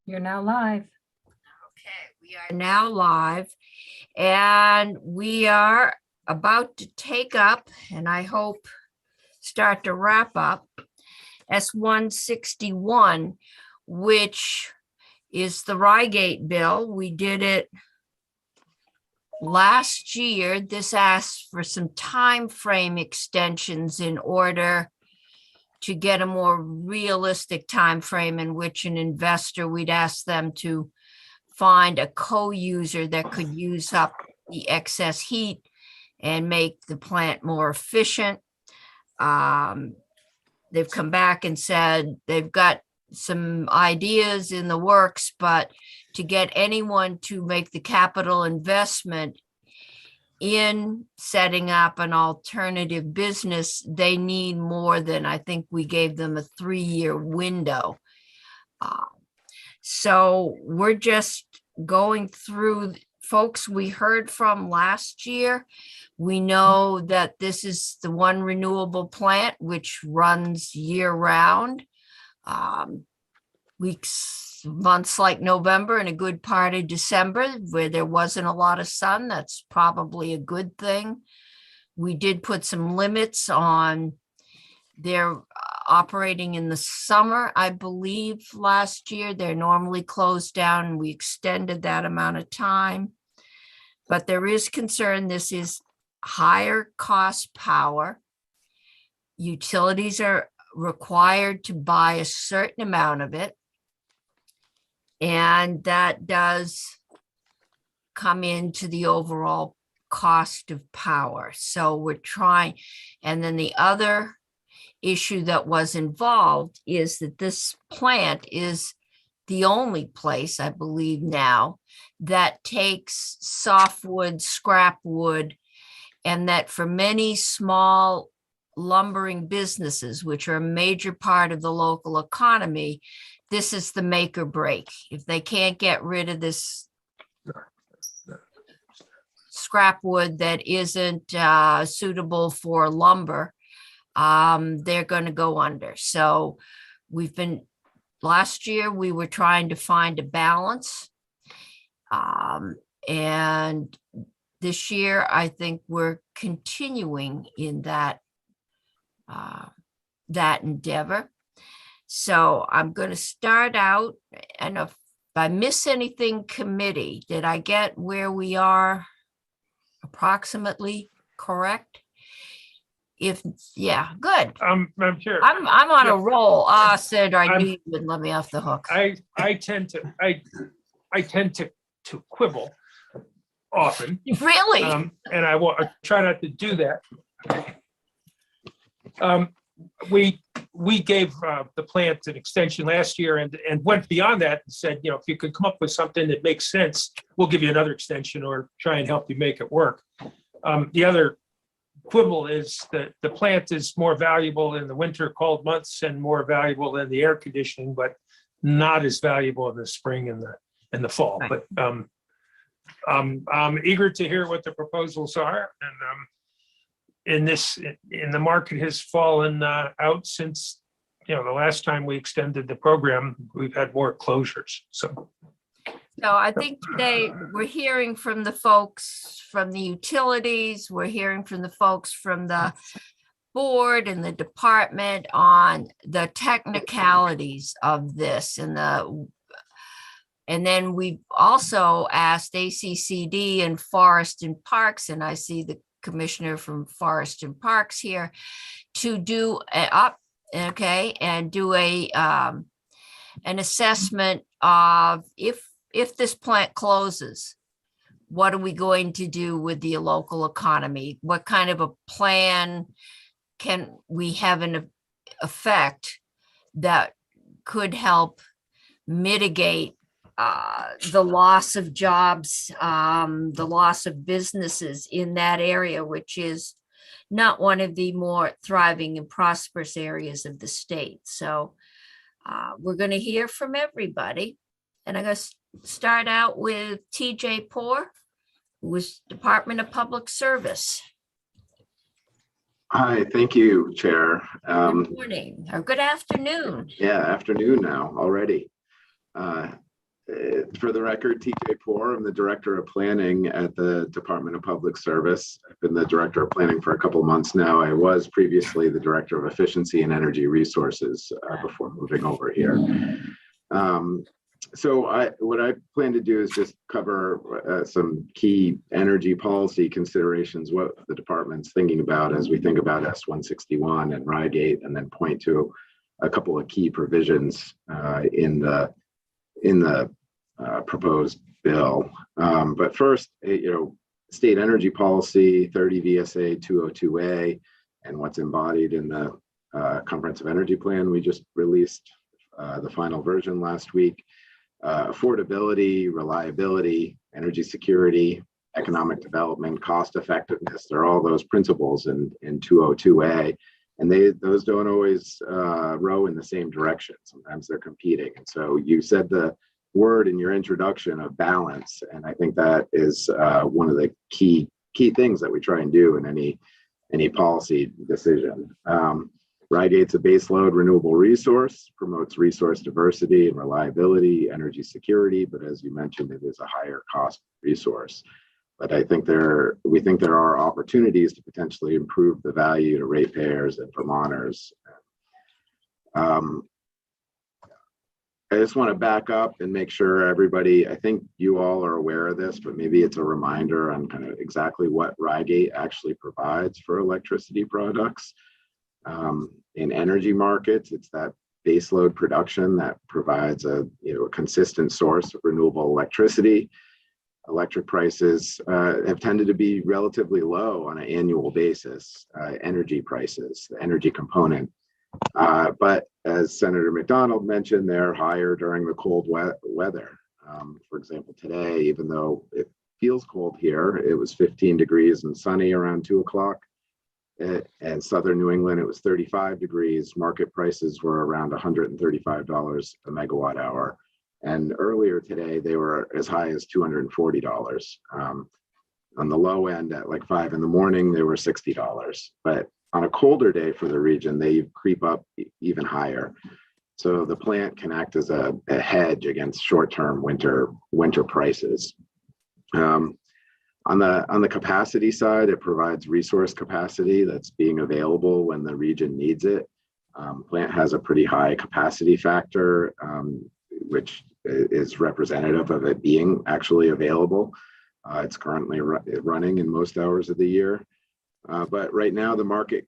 You're now live. Okay, we are now live and we are about to take up, and I hope start to wrap up, S-161, which is the Rygate bill. We did it last year. This asks for some time frame extensions in order to get a more realistic time frame in which an investor, we'd ask them to find a co-user that could use up the excess heat and make the plant more efficient. They've come back and said they've got some ideas in the works, but to get anyone to make the capital investment in setting up an alternative business, they need more than, I think we gave them a 3-year window. So we're just going through folks we heard from last year. We know that this is the one renewable plant which runs year round. Months like November and a good part of December where there wasn't a lot of sun, that's probably a good thing. We did put some limits on their operating in the summer. I believe last year they're normally closed down and we extended that amount of time. But there is concern this is higher cost power. Utilities are required to buy a certain amount of it. And that does come into the overall cost of power. So we're trying, and then the other issue that was involved is that this plant is the only place, I believe now, that takes softwood, scrap wood, and that for many small lumbering businesses, which are a major part of the local economy, this is the make or break. If they can't get rid of this scrap wood that isn't suitable for lumber, they're going to go under. So last year we were trying to find a balance. And this year, I think we're continuing in that endeavor. So I'm going to start out, and if I miss anything, committee, did I get where we are approximately correct? Yeah, good. I'm sure. I'm on a roll. Sid, I knew you would let me off the hook. I tend to quibble often. Really? And I try not to do that. We gave the plant an extension last year and went beyond that and said, if you could come up with something that makes sense, we'll give you another extension or try and help you make it work. The other quibble is that the plant is more valuable in the winter cold months and more valuable in the air conditioning, but not as valuable in the spring and the fall. But I'm eager to hear what the proposals are. And in the market has fallen out since the last time we extended the program. We've had more closures. So I think today we're hearing from the folks from the utilities, we're hearing from the folks from the board and the department on the technicalities of this, and then we've also asked ACCD and Forest and Parks, and I see the commissioner from Forest and Parks here, to do and do an assessment of if this plant closes, what are we going to do with the local economy? What kind of a plan can we have an effect that could help mitigate the loss of jobs, the loss of businesses in that area, which is not one of the more thriving and prosperous areas of the state. So we're going to hear from everybody. And I'm going to start out with TJ Poor, who was Department of Public Service. Hi, thank you, Chair. Good morning or good afternoon. Yeah, afternoon now already. For the record, TJ Poor, I'm the Director of Planning at the Department of Public Service. I've been the Director of Planning for a couple of months now. I was previously the Director of Efficiency and Energy Resources before moving over here. So what I plan to do is just cover some key energy policy considerations, what the department's thinking about as we think about S-161 and Rygate, and then point to a couple of key provisions in the proposed bill. But first, state energy policy 30 VSA 202A and what's embodied in the comprehensive energy plan we just released the final version last week. Affordability, reliability, energy security, economic development, cost effectiveness, they're all those principles in 202A. And those don't always row in the same direction. Sometimes they're competing. And so you said the word in your introduction of balance. And I think that is one of the key things that we try and do in any policy decision. Rygate's a baseload renewable resource, promotes resource diversity and reliability, energy security, but as you mentioned, it is a higher cost resource. But I think we think there are opportunities to potentially improve the value to ratepayers and Vermonters. I just want to back up and make sure everybody, I think you all are aware of this, but maybe it's a reminder on kind of exactly what Rygate actually provides for electricity products. In energy markets, it's that baseload production that provides a consistent source of renewable electricity. Electric prices have tended to be relatively low on an annual basis, energy prices, the energy component. But as Senator McDonald mentioned, they're higher during the cold weather. For example, today, even though it feels cold here, it was 15 degrees and sunny around 2 o'clock. And southern New England, it was 35 degrees. Market prices were around $135 a megawatt hour. And earlier today, they were as high as $240. On the low end at like 5 in the morning, they were $60. But on a colder day for the region, they creep up even higher. So the plant can act as a hedge against short-term winter prices. On the capacity side, it provides resource capacity that's being available when the region needs it. Plant has a pretty high capacity factor, which is representative of it being actually available. It's currently running in most hours of the year. But right now, the market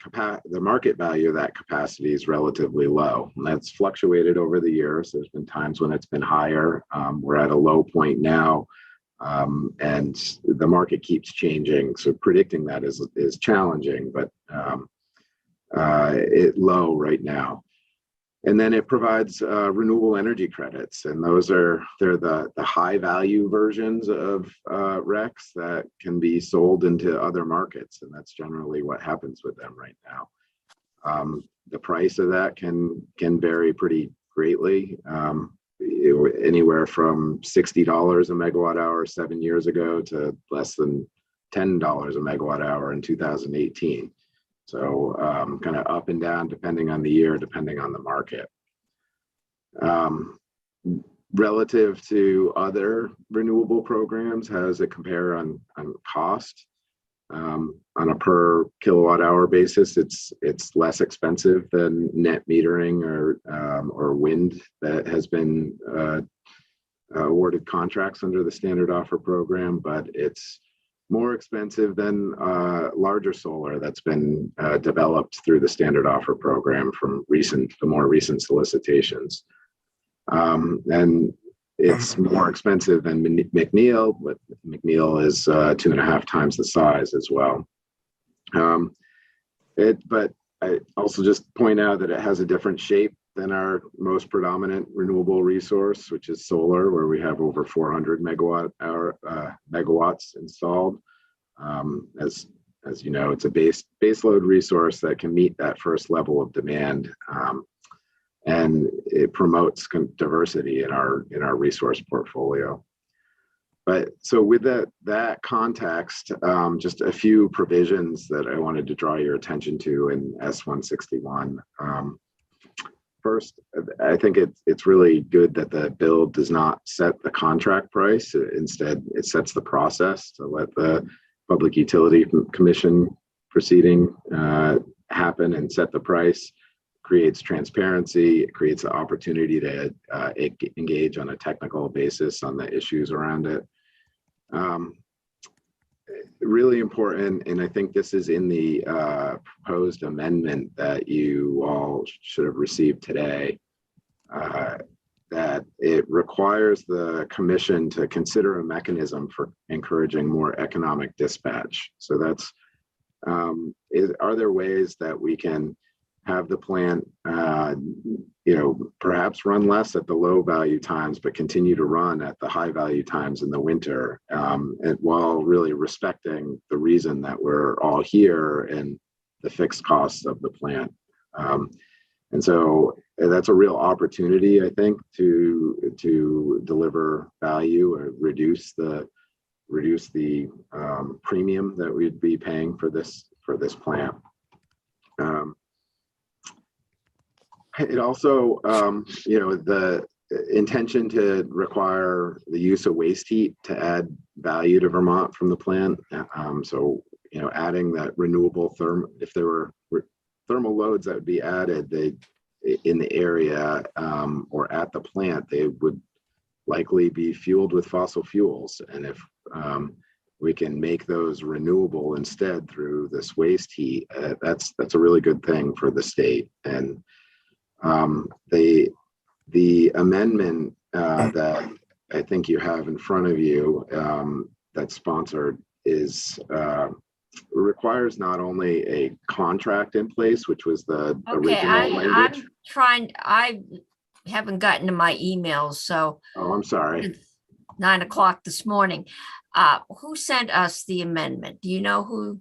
value of that capacity is relatively low. And that's fluctuated over the years. There's been times when it's been higher. We're at a low point now. And the market keeps changing. So predicting that is challenging, but it's low right now. And then it provides renewable energy credits, and they're the high value versions of RECs that can be sold into other markets, and that's generally what happens with them right now. The price of that can vary pretty greatly. Anywhere from $60 a megawatt hour 7 years ago to less than $10 a megawatt hour in 2018. So kind of up and down depending on the year, depending on the market. Relative to other renewable programs, how does it compare on cost? On a per kilowatt hour basis, it's less expensive than net metering or wind that has been awarded contracts under the standard offer program, but it's more expensive than larger solar that's been developed through the standard offer program from the more recent solicitations. And it's more expensive than McNeil, but McNeil is 2.5 times the size as well. But I also just point out that it has a different shape than our most predominant renewable resource, which is solar, where we have over 400 megawatts installed. As you know, it's a baseload resource that can meet that first level of demand, and it promotes diversity in our resource portfolio. But so with that context, just a few provisions that I wanted to draw your attention to in S-161. First, I think it's really good that the bill does not set the contract price. Instead, it sets the process to let the Public Utility Commission proceeding happen and set the price. Creates transparency. It creates an opportunity to engage on a technical basis on the issues around it. Really important, and I think this is in the proposed amendment that you all should have received today, that it requires the commission to consider a mechanism for encouraging more economic dispatch. So that's, are there ways that we can have the plant, perhaps run less at the low value times, but continue to run at the high value times in the winter, and while really respecting the reason that we're all here and the fixed costs of the plant. And so that's a real opportunity, I think, to deliver value or reduce the premium that we'd be paying for this plant. It also, the intention to require the use of waste heat to add value to Vermont from the plant. So, adding that renewable if there were thermal loads that would be added, in the area or at the plant, they would likely be fueled with fossil fuels. And if we can make those renewable instead through this waste heat, that's a really good thing for the state. And the amendment that I think you have in front of you that's sponsored requires not only a contract in place, which was the original language. I haven't gotten to my emails, so. Oh, I'm sorry. It's 9 o'clock this morning. Who sent us the amendment? Do you know who?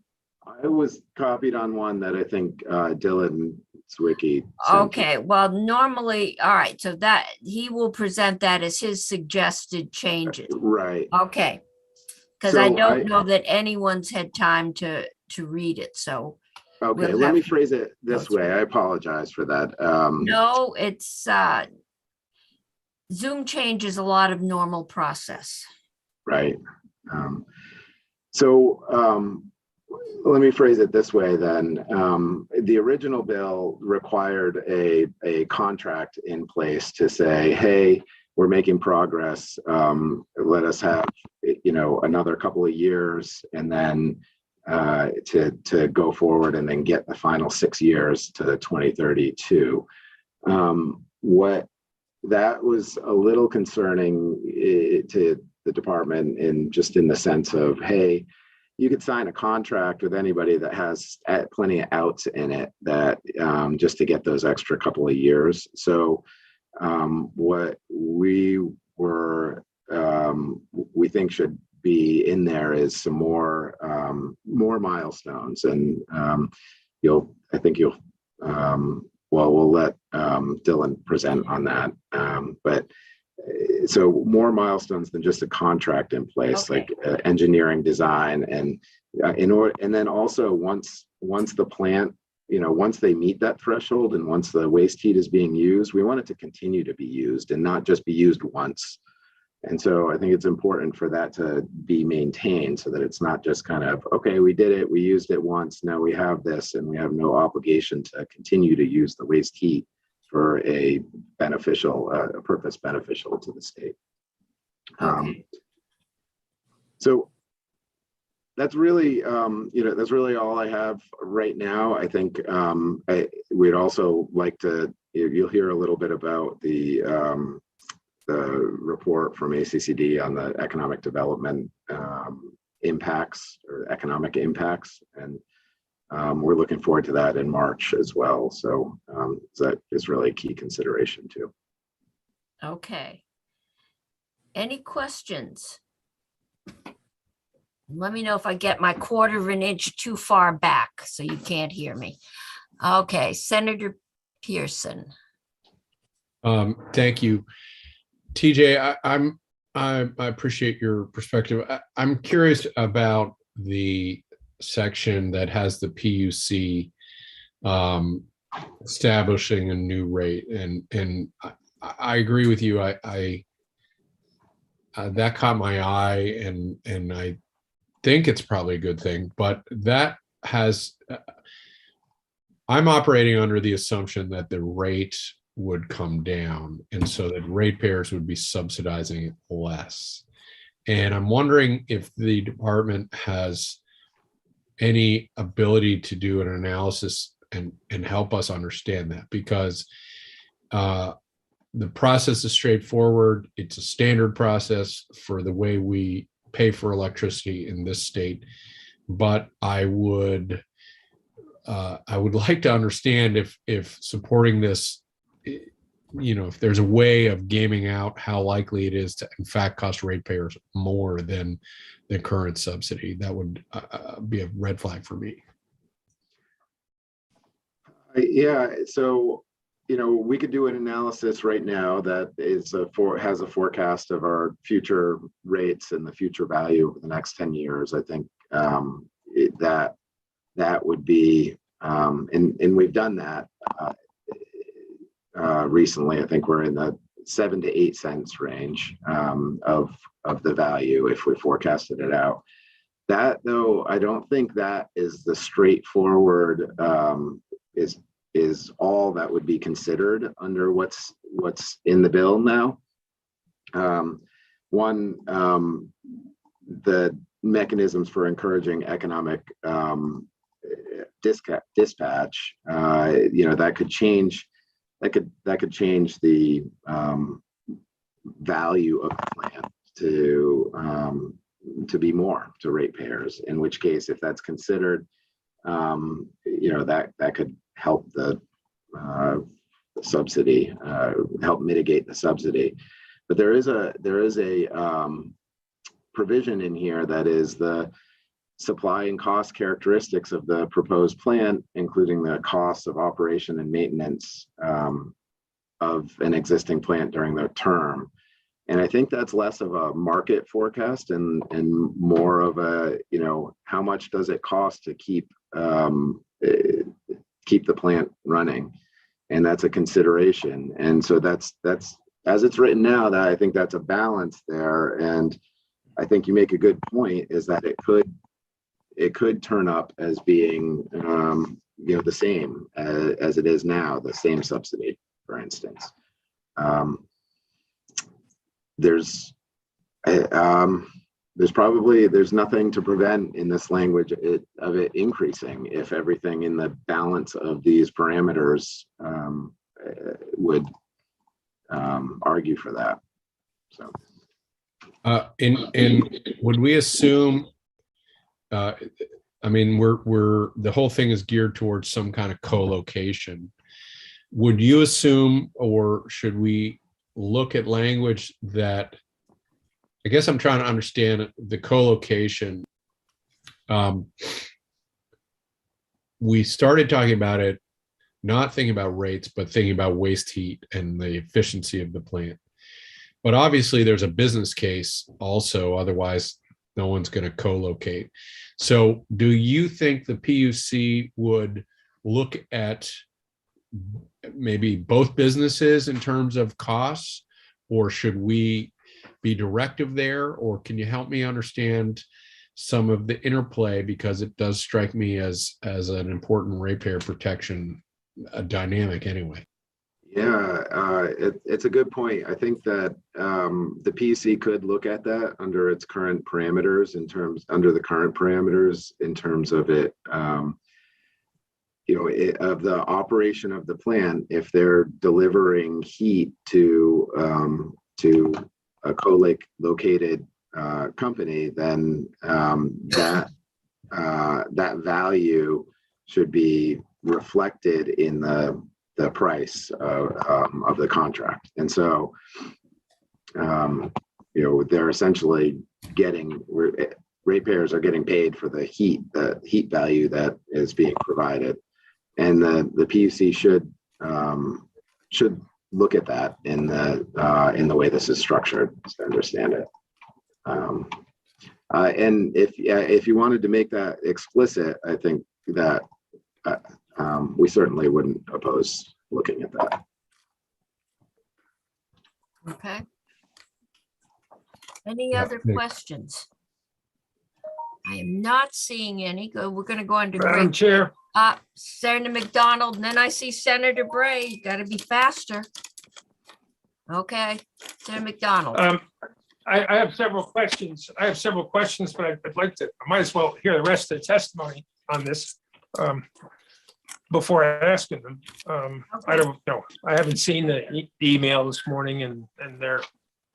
I was copied on one that I think Dylan Zwicky sent. Okay, well, normally, all right, so that he will present that as his suggested changes. Right. Okay, because I don't know that anyone's had time to read it, so. Okay, let me phrase it this way. I apologize for that. No, it's Zoom changes a lot of normal process. Right. Let me phrase it this way then. The original bill required a contract in place to say, hey, we're making progress. Let us have, another couple of years, and then to go forward and then get the final 6 years to 2032. What that was a little concerning to the department, in the sense of, hey, you could sign a contract with anybody that has plenty of outs in it, that just to get those extra couple of years. So what we think should be in there is some more milestones, and we'll let Dylan present on that. But so more milestones than just a contract in place, okay, like engineering, design, and and then also once the plant, once they meet that threshold and once the waste heat is being used, we want it to continue to be used and not just be used once. And so I think it's important for that to be maintained, so that it's not just kind of, okay, we did it, we used it once, now we have this, and we have no obligation to continue to use the waste heat for a purpose beneficial to the state. Okay. So that's really, that's really all I have right now. I think we'd also like to, you'll hear a little bit about the report from ACCD on the economic development impacts, or economic impacts, and we're looking forward to that in March as well. So that is really a key consideration too. Okay. Any questions? Let me know if I get my 1/4 inch too far back so you can't hear me. Okay, Senator Pearson. Thank you, TJ. I appreciate your perspective. I'm curious about the section that has the PUC establishing a new rate. And I agree with you. I that caught my eye, and I think it's probably a good thing, but that has, I'm operating under the assumption that the rate would come down, and so that ratepayers would be subsidizing it less. And I'm wondering if the department has any ability to do an analysis and help us understand that, because the process is straightforward. It's a standard process for the way we pay for electricity in this state. But I would like to understand if supporting this, if there's a way of gaming out how likely it is to in fact cost ratepayers more than the current subsidy. That would be a red flag for me. Yeah, so we could do an analysis right now that has a forecast of our future rates and the future value over the next 10 years. I think that would be, and we've done that recently. I think we're in the 7 to 8 cents range of the value if we forecasted it out. That, though, I don't think that is the straightforward is all that would be considered under what's in the bill now. One, the mechanisms for encouraging economic dispatch, that could change. That could change the value of the plant to be more to ratepayers. In which case, if that's considered, that could help the subsidy, help mitigate the subsidy. But there is a provision in here that is the supply and cost characteristics of the proposed plant, including the costs of operation and maintenance of an existing plant during the term. And I think that's less of a market forecast and more of a, how much does it cost to keep the plant running? And that's a consideration. And so that's as it's written now, that I think that's a balance there. And I think you make a good point, is that it could turn up as being the same as it is now, the same subsidy, for instance. There's nothing to prevent in this language of it increasing if everything in the balance of these parameters would argue for that. So, and would we assume? We're the whole thing is geared towards some kind of co-location. Would you assume, or should we look at language that, I guess I'm trying to understand the co-location. We started talking about it, not thinking about rates, but thinking about waste heat and the efficiency of the plant. But obviously there's a business case also, otherwise no one's going to co-locate. So do you think the PUC would look at maybe both businesses in terms of costs, or should we be directive there? Or can you help me understand some of the interplay, because it does strike me as an important ratepayer protection dynamic anyway. Yeah, it's a good point. I think that the PUC could look at that under its current parameters, under the current parameters in terms of it, of the operation of the plant. If they're delivering heat to a co-located company, then that value should be reflected in the price of the contract. And so, they're essentially ratepayers are getting paid for the heat value that is being provided. And the PUC should look at that in the way this is structured, to understand it. And if you wanted to make that explicit, I think that we certainly wouldn't oppose looking at that. Okay. Any Yeah, other Nick. questions? I am not seeing any. We're going to go on to Madam Greg. Chair, Senator McDonald, and then I see Senator Bray. You got to be faster. Okay, Senator McDonald. I have several questions. But I'd like to, I might as well hear the rest of the testimony on this before asking them. I don't know. I haven't seen the email this morning, and there are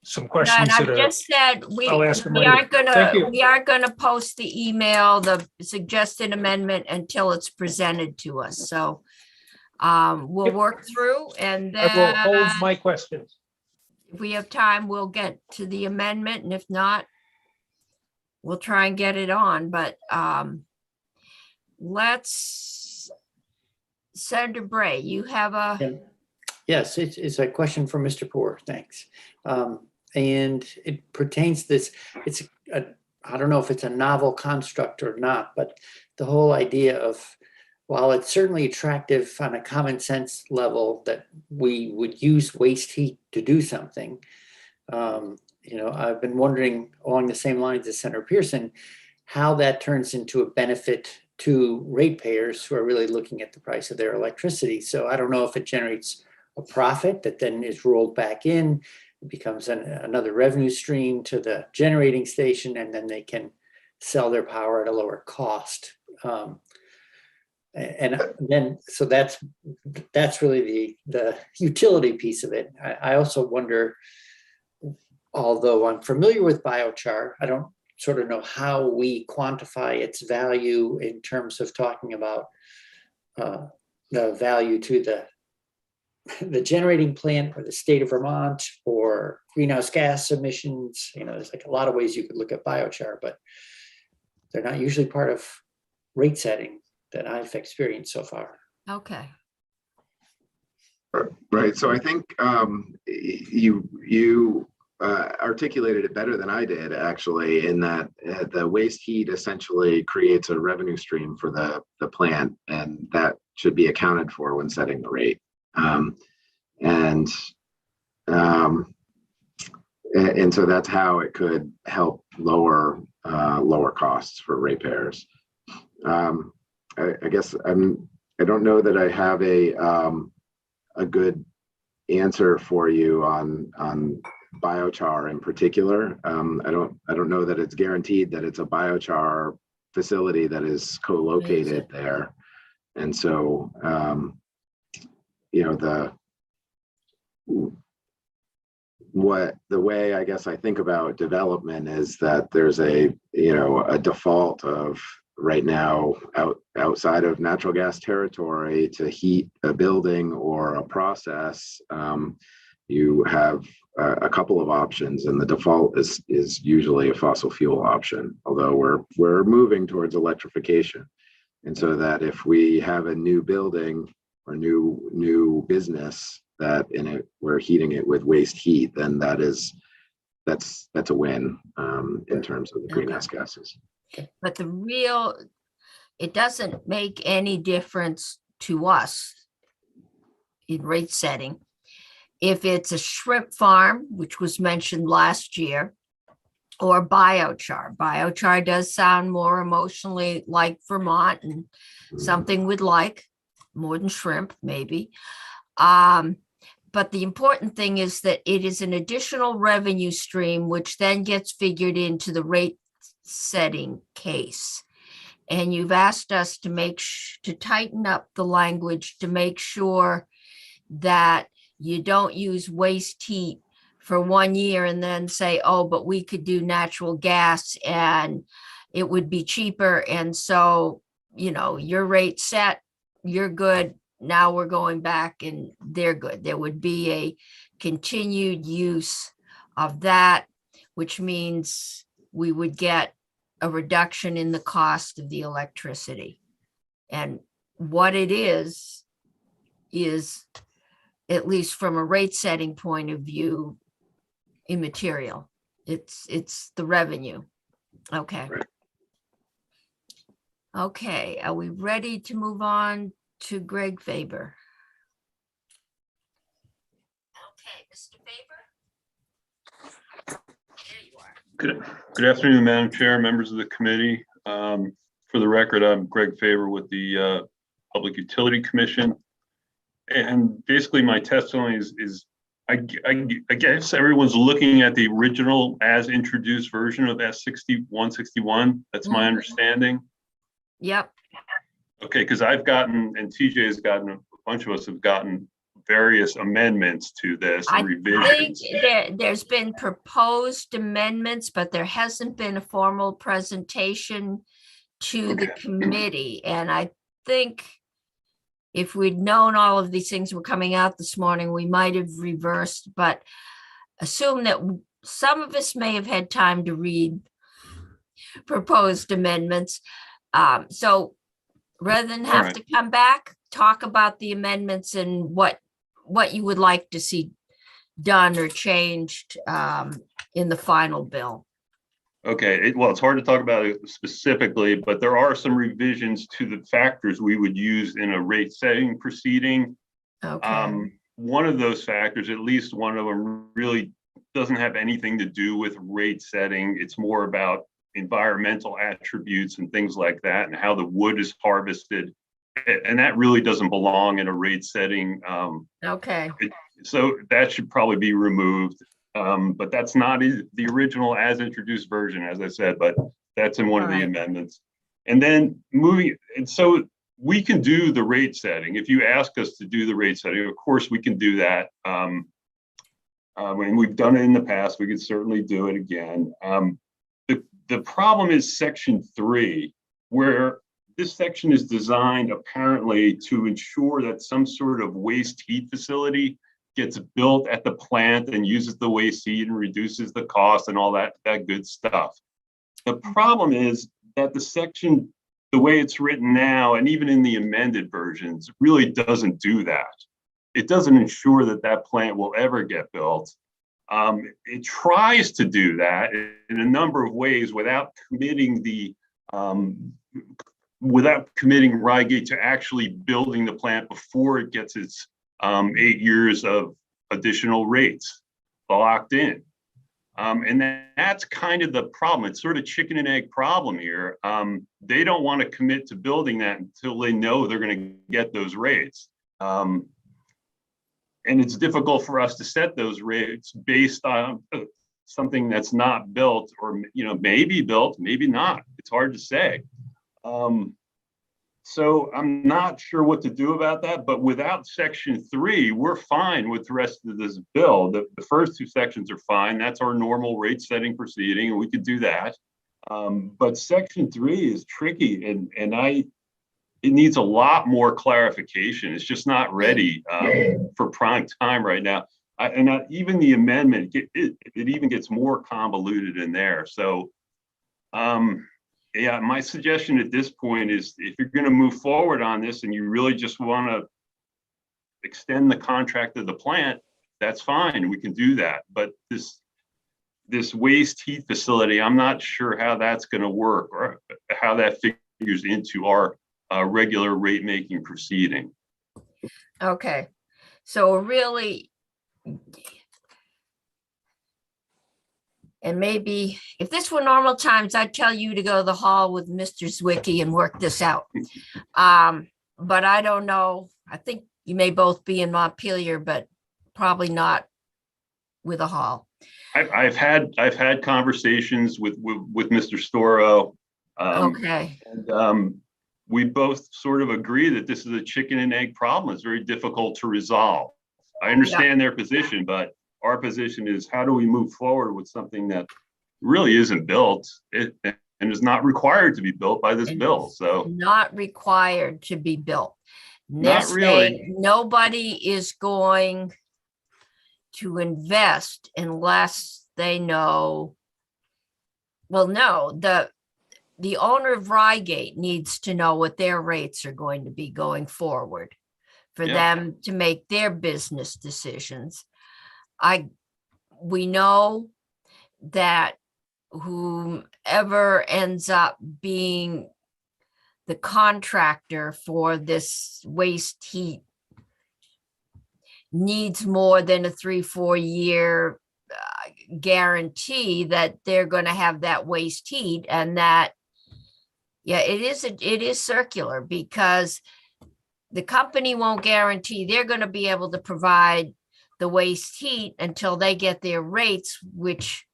some questions And that I've are. just said, we I'll ask them we later. aren't Thank you. gonna post the email, the suggested amendment until it's presented to us. So we'll Yep. work through, and I will hold then my questions. if we have time, we'll get to the amendment, and if not, we'll try and get it on, but Senator Bray, you have a, Yes, it's a question for Mr. Poor, thanks. And it pertains this, I don't know if it's a novel construct or not, but the whole idea of, while it's certainly attractive on a common sense level that we would use waste heat to do something, I've been wondering along the same lines as Senator Pearson, how that turns into a benefit to ratepayers who are really looking at the price of their electricity. So I don't know if it generates a profit that then is rolled back in, it becomes another revenue stream to the generating station, and then they can sell their power at a lower cost. And then, so that's really the utility piece of it. I also wonder, although I'm familiar with biochar, I don't sort of know how we quantify its value in terms of talking about the value to the generating plant or the state of Vermont or greenhouse gas emissions. There's like a lot of ways you could look at biochar, but they're not usually part of rate setting that I've experienced so far. okay. Right. So I think you articulated it better than I did, actually, in that the waste heat essentially creates a revenue stream for the plant, and that should be accounted for when setting the rate. And so that's how it could help lower costs for ratepayers. I guess I don't know that I have a good answer for you on biochar in particular. I don't know that it's guaranteed that it's a biochar facility that is co-located there, and so the way I guess I think about development is that there's a default of right now outside of natural gas territory to heat a building or a process. You have a couple of options, and the default is usually a fossil fuel option, although we're moving towards electrification. And so that if we have a new building or new business that in it we're heating it with waste heat, then that's a win in terms of the greenhouse gases. But it doesn't make any difference to us in rate setting. If it's a shrimp farm, which was mentioned last year, or biochar. Biochar does sound more emotionally like Vermont and something we'd like more than shrimp, maybe. But the important thing is that it is an additional revenue stream, which then gets figured into the rate setting case. And you've asked us to tighten up the language to make sure that you don't use waste heat for 1 year and then say, oh, but we could do natural gas and it would be cheaper. And so, your rate set, you're good. Now we're going back and they're good. There would be a continued use of that, which means we would get a reduction in the cost of the electricity. And what it is, at least from a rate setting point of view, immaterial. It's the revenue. Okay. Right. Okay, are we ready to move on to Greg Faber. Okay, Mr. Faber. There you are. Good afternoon, Madam Chair, members of the committee. For the record, I'm Greg Faber with the Public Utility Commission. And basically my testimony is I guess everyone's looking at the original as introduced version of S6161. That's my understanding. Yep. Okay, because I've gotten, and TJ has gotten, a bunch of us have gotten various amendments to this and I think revisions. there's been proposed amendments, but there hasn't been a formal presentation to the committee. And I think if we'd known all of these things were coming out this morning, we might have reversed, but assume that some of us may have had time to read proposed amendments. So rather than have right. to come back, talk about the amendments and what you would like to see done or changed in the final bill. Okay, well, it's hard to talk about it specifically, but there are some revisions to the factors we would use in a rate setting proceeding. Okay. One of those factors, at least one of them, really doesn't have anything to do with rate setting. It's more about environmental attributes and things like that, and how the wood is harvested. And that really doesn't belong in a rate setting. Okay. So that should probably be removed. But that's not the original as introduced version, as I said, but that's in one of the amendments. And then and so we can do the rate setting. If you ask us to do the rate setting, of course we can do that. And we've done it in the past, we could certainly do it again. The problem is section 3, where this section is designed apparently to ensure that some sort of waste heat facility gets built at the plant and uses the waste heat and reduces the cost and all that good stuff. The problem is that the section, the way it's written now, and even in the amended versions, really doesn't do that. It doesn't ensure that that plant will ever get built. It tries to do that in a number of ways without committing Rygate to actually building the plant before it gets its 8 years of additional rates locked in. And that's kind of the problem. It's sort of chicken and egg problem here. They don't want to commit to building that until they know they're going to get those rates. And it's difficult for us to set those rates based on something that's not built, or maybe built, maybe not. It's hard to say. So I'm not sure what to do about that, but without section 3, we're fine with the rest of this bill. The first 2 sections are fine. That's our normal rate setting proceeding, and we could do that. But section 3 is tricky, and it needs a lot more clarification. It's just not ready for prime time right now. Even the amendment, it even gets more convoluted in there. So, yeah, my suggestion at this point is if you're going to move forward on this and you really just want to extend the contract of the plant, that's fine. We can do that. But this waste heat facility, I'm not sure how that's going to work or how that figures into our regular rate making proceeding. Okay. So really, and maybe if this were normal times, I'd tell you to go to the hall with Mr. Zwicky and work this out. But I don't know. I think you may both be in Montpelier, but probably not with a hall. I've had conversations with Mr. Storo. Okay. And we both sort of agree that this is a chicken and egg problem. It's very difficult to resolve. I understand their position, but our position is how do we move forward with something that really isn't built and is not required to be built by this bill. So not required to be built. Not really. Nobody is going to invest unless they know. Well, no, the owner of Rygate needs to know what their rates are going to be going forward for them to make their business decisions. We know that whomever ends up being the contractor for this waste heat needs more than a 3-4 year guarantee that they're going to have that waste heat, and that, yeah, it is circular, because the company won't guarantee they're going to be able to provide the waste heat until they get their rates, which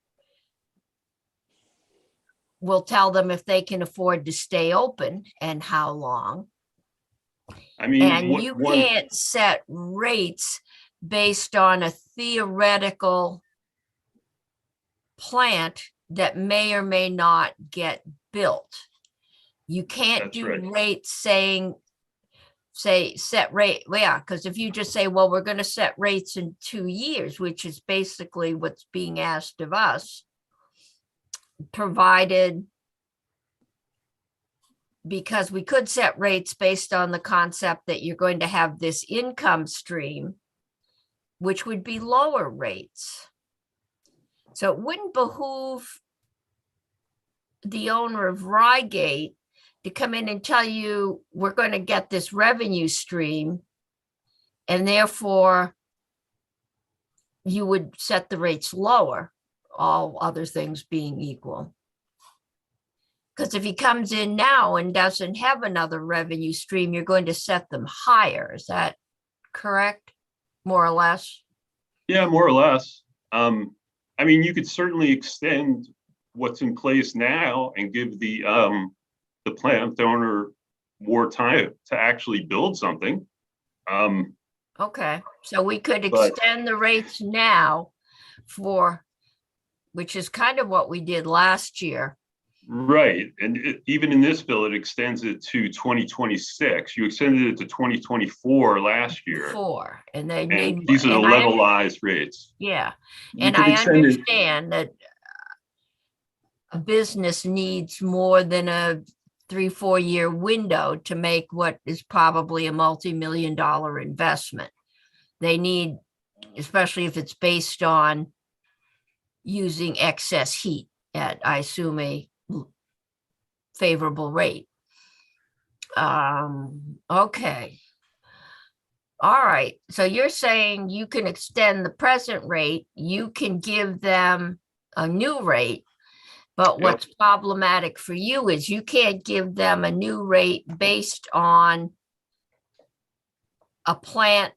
will tell them if they can afford to stay open and how long. I mean, And what- you one, can't set rates based on a theoretical plant that may or may not get built. You can't That's do right. rates set rate, yeah, because if you just say, well, we're going to set rates in 2 years, which is basically what's being asked of us, provided, because we could set rates based on the concept that you're going to have this income stream, which would be lower rates. So it wouldn't behoove the owner of Rygate to come in and tell you, we're going to get this revenue stream, and therefore you would set the rates lower, all other things being equal. Because if he comes in now and doesn't have another revenue stream, you're going to set them higher. Is that correct? More or less? yeah, more or less. I mean, you could certainly extend what's in place now and give the plant owner more time to actually build something. Okay, so we could But- extend the rates now for, which is kind of what we did last year. Right, and even in this bill, it extends it to 2026. You extended it to 2024 last year. Before, and they And need. these are the and I under- levelized rates. Yeah, You and could I extend it- understand that a business needs more than a 3-4 year window to make what is probably a multi-million-dollar investment. They need, especially if it's based on using excess heat at, I assume, a favorable rate. Okay. All right, so you're saying you can extend the present rate, you can give them a new rate, but Yep. what's problematic for you is you can't give them a new rate based on a plant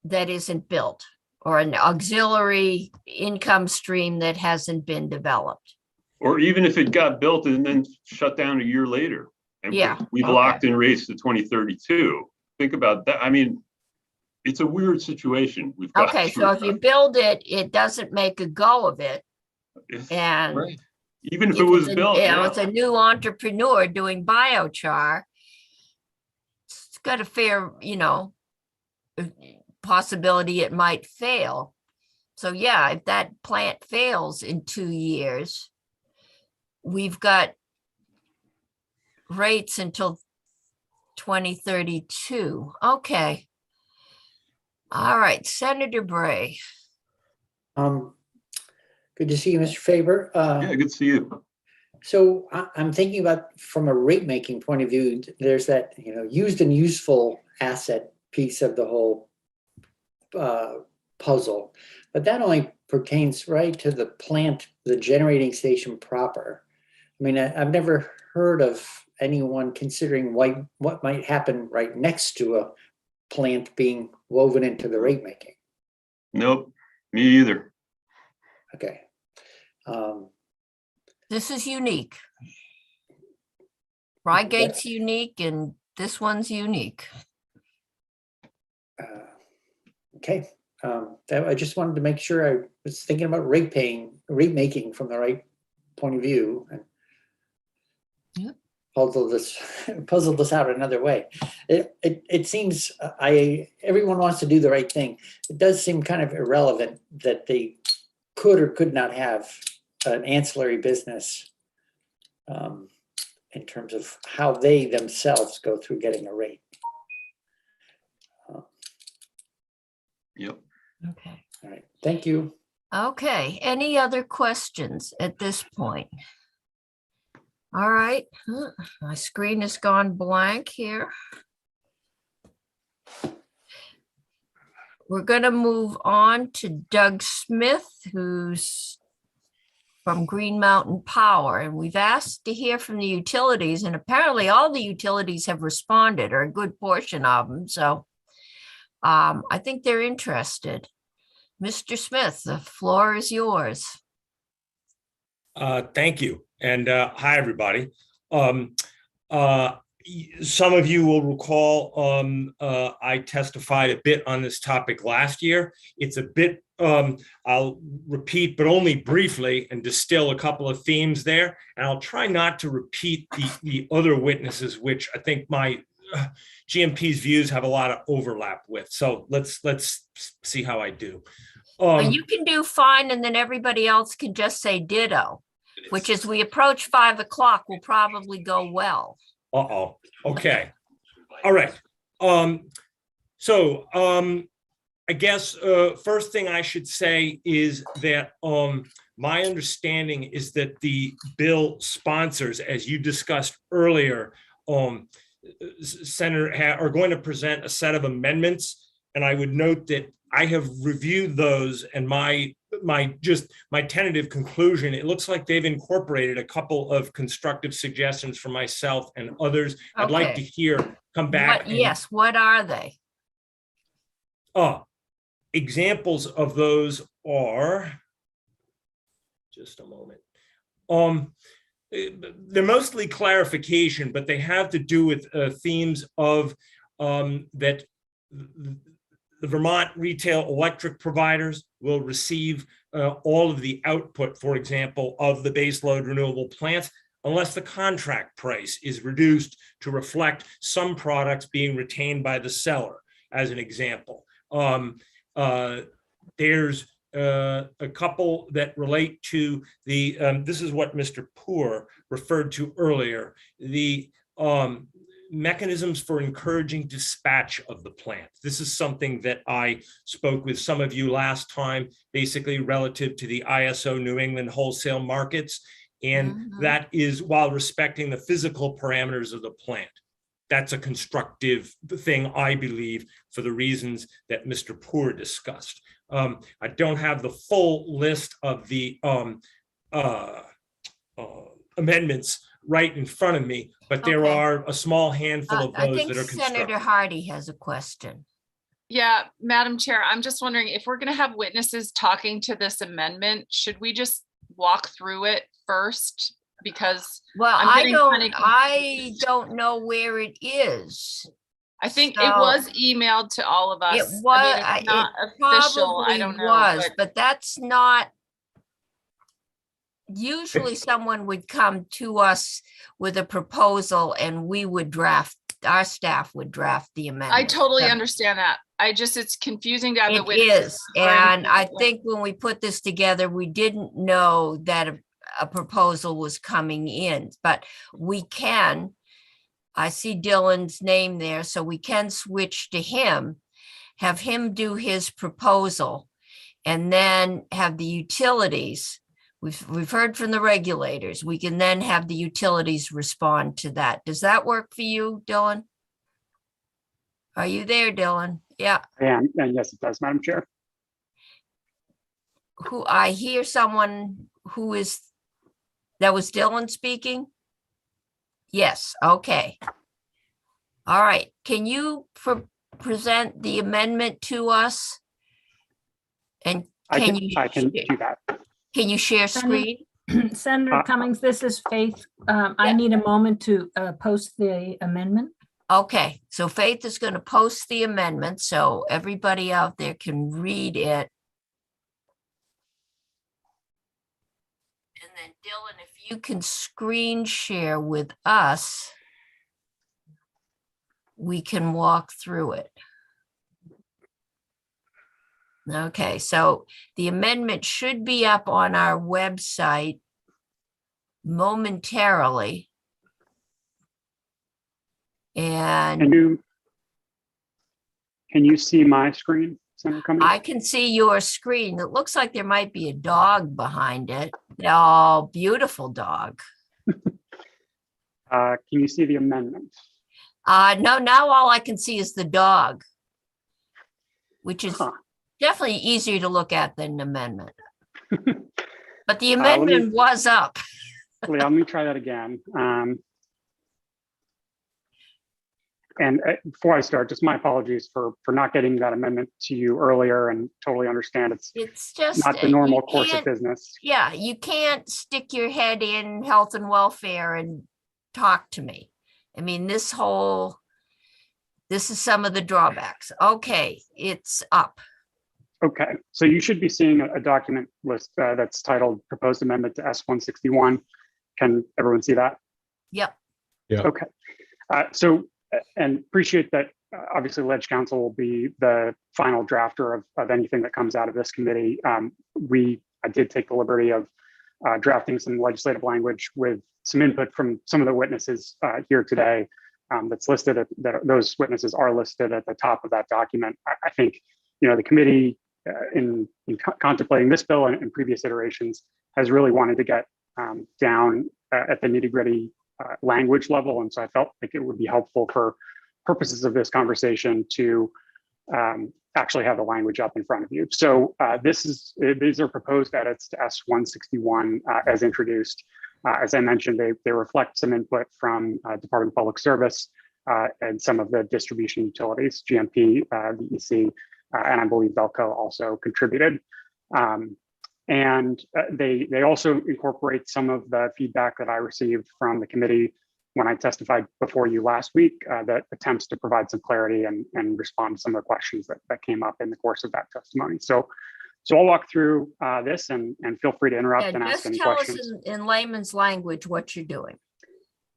that isn't built, or an auxiliary income stream that hasn't been developed. Or even if it got built and then shut down a year later. And Yeah, we've okay. locked in rates to 2032. Think about that. I mean, it's a weird situation. We've got. Okay, so if you build it, it doesn't make a go of it, If- and right. Even if if it was it's a- built, you know, yeah. it's a new entrepreneur doing biochar, it's got a fair, possibility it might fail. So yeah, if that plant fails in 2 years, we've got rates until 2032. Okay. All right, Senator Bray. Good to see you, Mr. Faber. Yeah, good to see you. So I'm thinking about, from a rate making point of view, there's that, used and useful asset piece of the whole puzzle, but that only pertains right to the plant, the generating station proper. I mean, I've never heard of anyone considering what might happen right next to a plant being woven into the rate making. Nope, me either. Okay. This is unique. Rygate's unique and this one's unique. Okay. I just wanted to make sure I was thinking about rate making from the right point of view, and Yep. puzzle this out another way. It seems everyone wants to do the right thing. It does seem kind of irrelevant that they could or could not have an ancillary business in terms of how they themselves go through getting a rate. Yep. Okay. All right. Thank you. Okay, any other questions at this point? All right, my screen has gone blank here. We're going to move on to Doug Smith, who's from Green Mountain Power, and we've asked to hear from the utilities, and apparently all the utilities have responded, or a good portion of them. So I think they're interested. Mr. Smith, the floor is yours. Thank you. And hi, everybody. Some of you will recall I testified a bit on this topic last year. It's a bit, I'll repeat, but only briefly, and distill a couple of themes there. And I'll try not to repeat the other witnesses, which I think my GMP's views have a lot of overlap with. So let's see how I do. You can do fine, and then everybody else can just say ditto, which as we approach 5 o'clock will probably go well. Uh-oh. Okay. All right. I guess first thing I should say is that my understanding is that the bill sponsors, as you discussed earlier, Senator, are going to present a set of amendments. And I would note that I have reviewed those, and my tentative conclusion, it looks like they've incorporated a couple of constructive suggestions from myself and others. I'd like to hear come back. Yes, what are they? Examples of those are, just a moment. They're mostly clarification, but they have to do with themes of that the Vermont retail electric providers will receive all of the output, for example, of the baseload renewable plants, unless the contract price is reduced to reflect some products being retained by the seller, as an example. There's a couple that relate to the, this is what Mr. Poor referred to earlier, the mechanisms for encouraging dispatch of the plant. This is something that I spoke with some of you last time, basically relative to the ISO New England wholesale markets. And that is while respecting the physical parameters of the plant. That's a constructive thing, I believe, for the reasons that Mr. Poor discussed. I don't have the full list of the amendments right in front of me, but there are a small handful of those that are constructive. Senator Hardy has a question. Yeah, Madam Chair, I'm just wondering if we're going to have witnesses talking to this amendment, should we just walk through it first? Because I don't know where it is. I think it was emailed to all of us. It was, I mean, it's not official. I don't know. But that's not. Usually someone would come to us with a proposal and we would draft, our staff would draft the amendment. I totally understand that. It's confusing to have the It witnesses. is, and I think when we put this together, we didn't know that a proposal was coming in, but we can, I see Dylan's name there, so we can switch to him, have him do his proposal, and then have the utilities. We've heard from the regulators. We can then have the utilities respond to that. Does that work for you, Dylan? Are you there, Dylan? Yeah. I am, and yes, it does, Madam Chair. I hear someone who is, that was Dylan speaking? Yes, okay. All right, can you present the amendment to us? And I can do that. Can you share screen? Senator Cummings, this is Faith. I need a moment to post the amendment. Okay, so Faith is going to post the amendment so everybody out there can read it. And then Dylan, if you can screen share with us, we can walk through it. Okay, so the amendment should be up on our website momentarily. And can you see my screen, Senator Cummings? I can see your screen. It looks like there might be a dog behind it. Oh, beautiful dog. Can you see the amendment? No, now all I can see is the dog, which is Huh. definitely easier to look at than an amendment. But the let me- amendment was up. Let me try that again. And before I start, just my apologies for not getting that amendment to you earlier, and totally understand It's just not the you normal course of can't- business. Yeah, you can't stick your head in health and welfare and talk to me. I mean, this is some of the drawbacks. Okay, it's up. Okay, so you should be seeing a document list that's titled Proposed Amendment to S-161. Can everyone see that? Yep. Okay, and appreciate that. Obviously, Ledge Council will be the final drafter of anything that comes out of this committee. I did take the liberty of drafting some legislative language with some input from some of the witnesses here today. That's listed that those witnesses are listed at the top of that document. I think, the committee in contemplating this bill and previous iterations has really wanted to get down at the nitty-gritty language level. And so I felt like it would be helpful for purposes of this conversation to actually have the language up in front of you. So these are proposed edits to S-161 as introduced. As I mentioned, they reflect some input from Department of Public Service and some of the distribution utilities, GMP, VEC, and I believe Belco also contributed. And they also incorporate some of the feedback that I received from the committee when I testified before you last week that attempts to provide some clarity and respond to some of the questions that came up in the course of that testimony. So I'll walk through this and feel free to interrupt and ask Just any tell questions. us in layman's language what you're doing.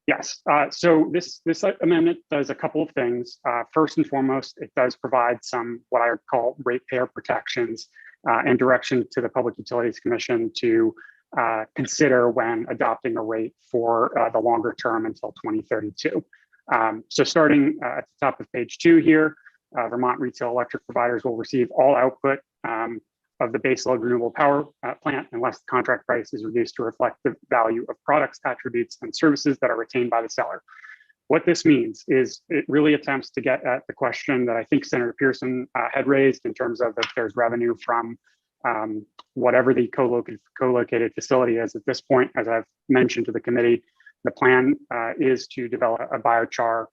Yes, so this amendment does a couple of things. First and foremost, it does provide some what I would call ratepayer protections and direction to the Public Utilities Commission to consider when adopting a rate for the longer term until 2032. So starting at the top of page 2 here, Vermont retail electric providers will receive all output of the baseload renewable power plant unless the contract price is reduced to reflect the value of products, attributes, and services that are retained by the seller. What this means is it really attempts to get at the question that I think Senator Pearson had raised in terms of if there's revenue from whatever the co-located facility is at this point. As I've mentioned to the committee, the plan is to develop a biochar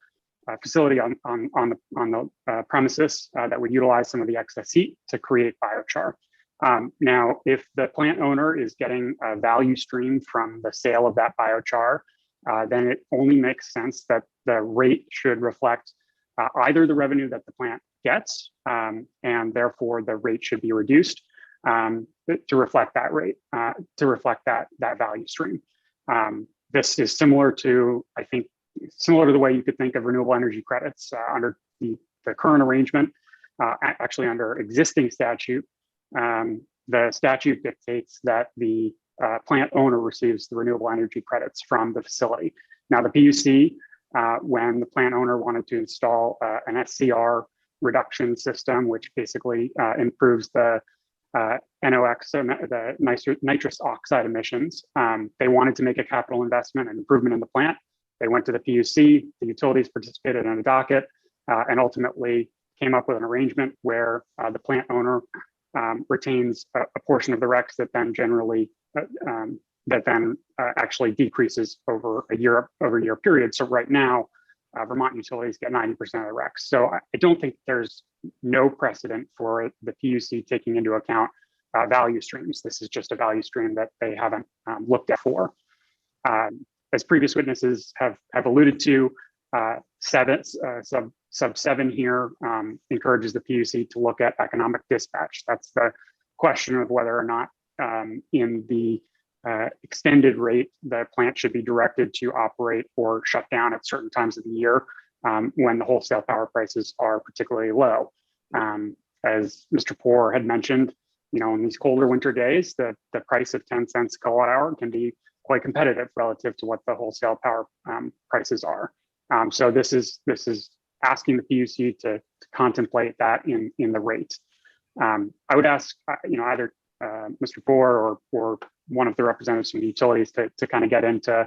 facility on the premises that would utilize some of the excess heat to create biochar. Now, if the plant owner is getting a value stream from the sale of that biochar, then it only makes sense that the rate should reflect either the revenue that the plant gets, and therefore the rate should be reduced to reflect that rate, to reflect that value stream. This is similar to, I think, similar to the way you could think of renewable energy credits under the current arrangement, actually under existing statute. The statute dictates that the plant owner receives the renewable energy credits from the facility. Now, the PUC, when the plant owner wanted to install an SCR reduction system, which basically improves the NOx, the nitrous oxide emissions, they wanted to make a capital investment and improvement in the plant. They went to the PUC, the utilities participated in a docket, and ultimately came up with an arrangement where the plant owner retains a portion of the RECs that then generally actually decreases over a year period. So right now, Vermont utilities get 90% of the RECs. So I don't think there's no precedent for the PUC taking into account value streams. This is just a value stream that they haven't looked at for. As previous witnesses have alluded to, sub 7 here encourages the PUC to look at economic dispatch. That's the question of whether or not in the extended rate, the plant should be directed to operate or shut down at certain times of the year when the wholesale power prices are particularly low. As Mr. Poor had mentioned, in these colder winter days, the price of 10 cents a kilowatt hour can be quite competitive relative to what the wholesale power prices are. So this is asking the PUC to contemplate that in the rate. I would ask, either Mr. Poor or one of the representatives from the utilities to kind of get into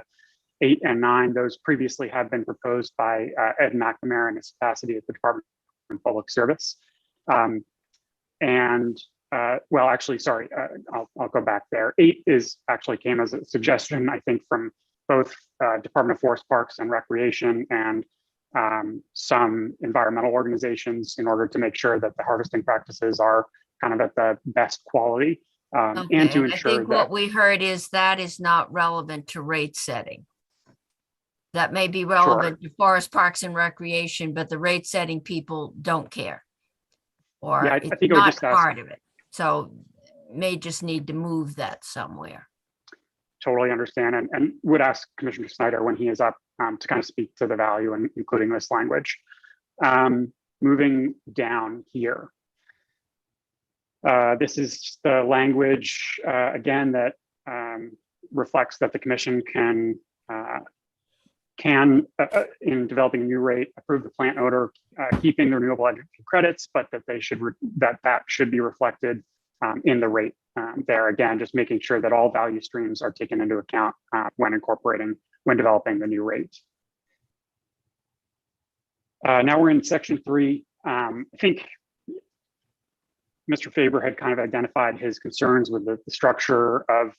8 and 9, those previously had been proposed by Ed McNamara in his capacity at the Department of Public Service. Well, actually, sorry, I'll go back there. 8 actually came as a suggestion, I think, from both Department of Forest Parks and Recreation and some environmental organizations in order to make sure that the harvesting practices are kind of at the best quality and Okay, to and I ensure think that. what we heard is that is not relevant to rate setting. That may be relevant to forest parks and recreation, but the rate setting people don't care. Or Yeah, I it's think I would not just ask. part of it. So may just need to move that somewhere. Totally understand and would ask Commissioner Schneider when he is up to kind of speak to the value and including this language. Moving down here. This is the language, again, that reflects that the commission can in developing a new rate, approve the plant owner keeping the renewable energy credits, but that they should that should be reflected in the rate. There again, just making sure that all value streams are taken into account when developing the new rate. Now we're in section 3. I think Mr. Faber had kind of identified his concerns with the structure of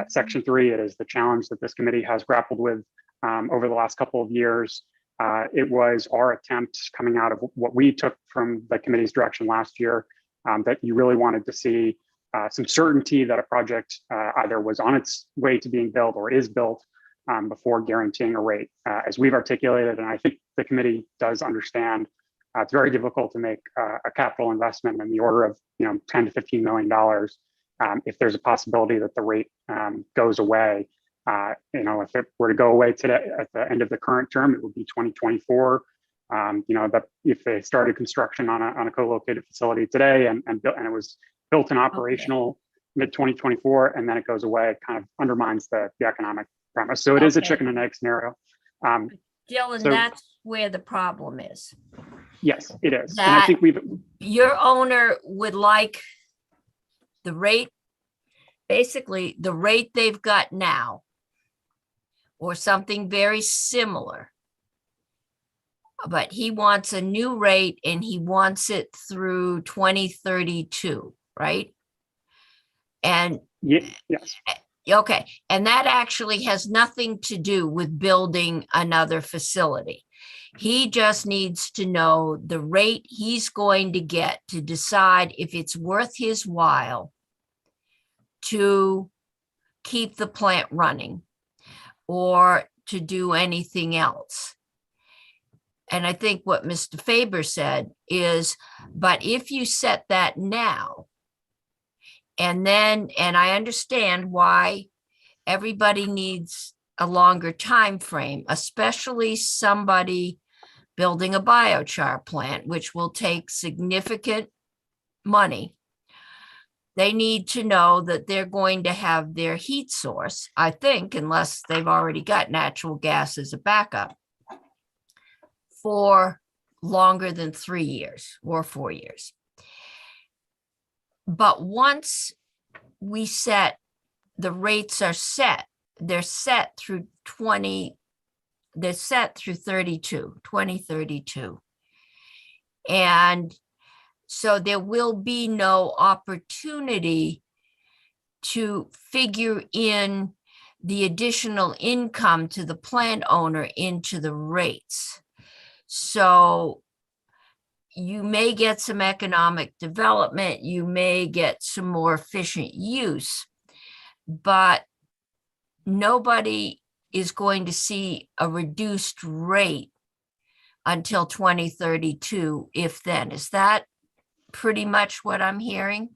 section 3. It is the challenge that this committee has grappled with over the last couple of years. It was our attempt coming out of what we took from the committee's direction last year that you really wanted to see some certainty that a project either was on its way to being built or is built before guaranteeing a rate. As we've articulated, and I think the committee does understand, it's very difficult to make a capital investment in the order of $10 to $15 million if there's a possibility that the rate goes away. If it were to go away today at the end of the current term, it would be 2024. That if they started construction on a co-located facility today and it was built and operational mid-2024, and then it goes away, it kind of undermines the economic premise. So it is a chicken and egg scenario. Dylan, so- that's where the problem is. Yes, it is. That- And I think Your owner would like the rate, basically the rate they've got now, or something very similar. But he wants a new rate and he wants it through 2032, right? And yes. okay, and that actually has nothing to do with building another facility. He just needs to know the rate he's going to get to decide if it's worth his while to keep the plant running or to do anything else. And I think what Mr. Faber said is, but if you set that now, and I understand why everybody needs a longer time frame, especially somebody building a biochar plant, which will take significant money. They need to know that they're going to have their heat source, I think, unless they've already got natural gas as a backup, for longer than 3 years or 4 years. But once we set, the rates are set, they're set through 2032. And so there will be no opportunity to figure in the additional income to the plant owner into the rates. So you may get some economic development, you may get some more efficient use, but nobody is going to see a reduced rate until 2032, if then. Is that pretty much what I'm hearing?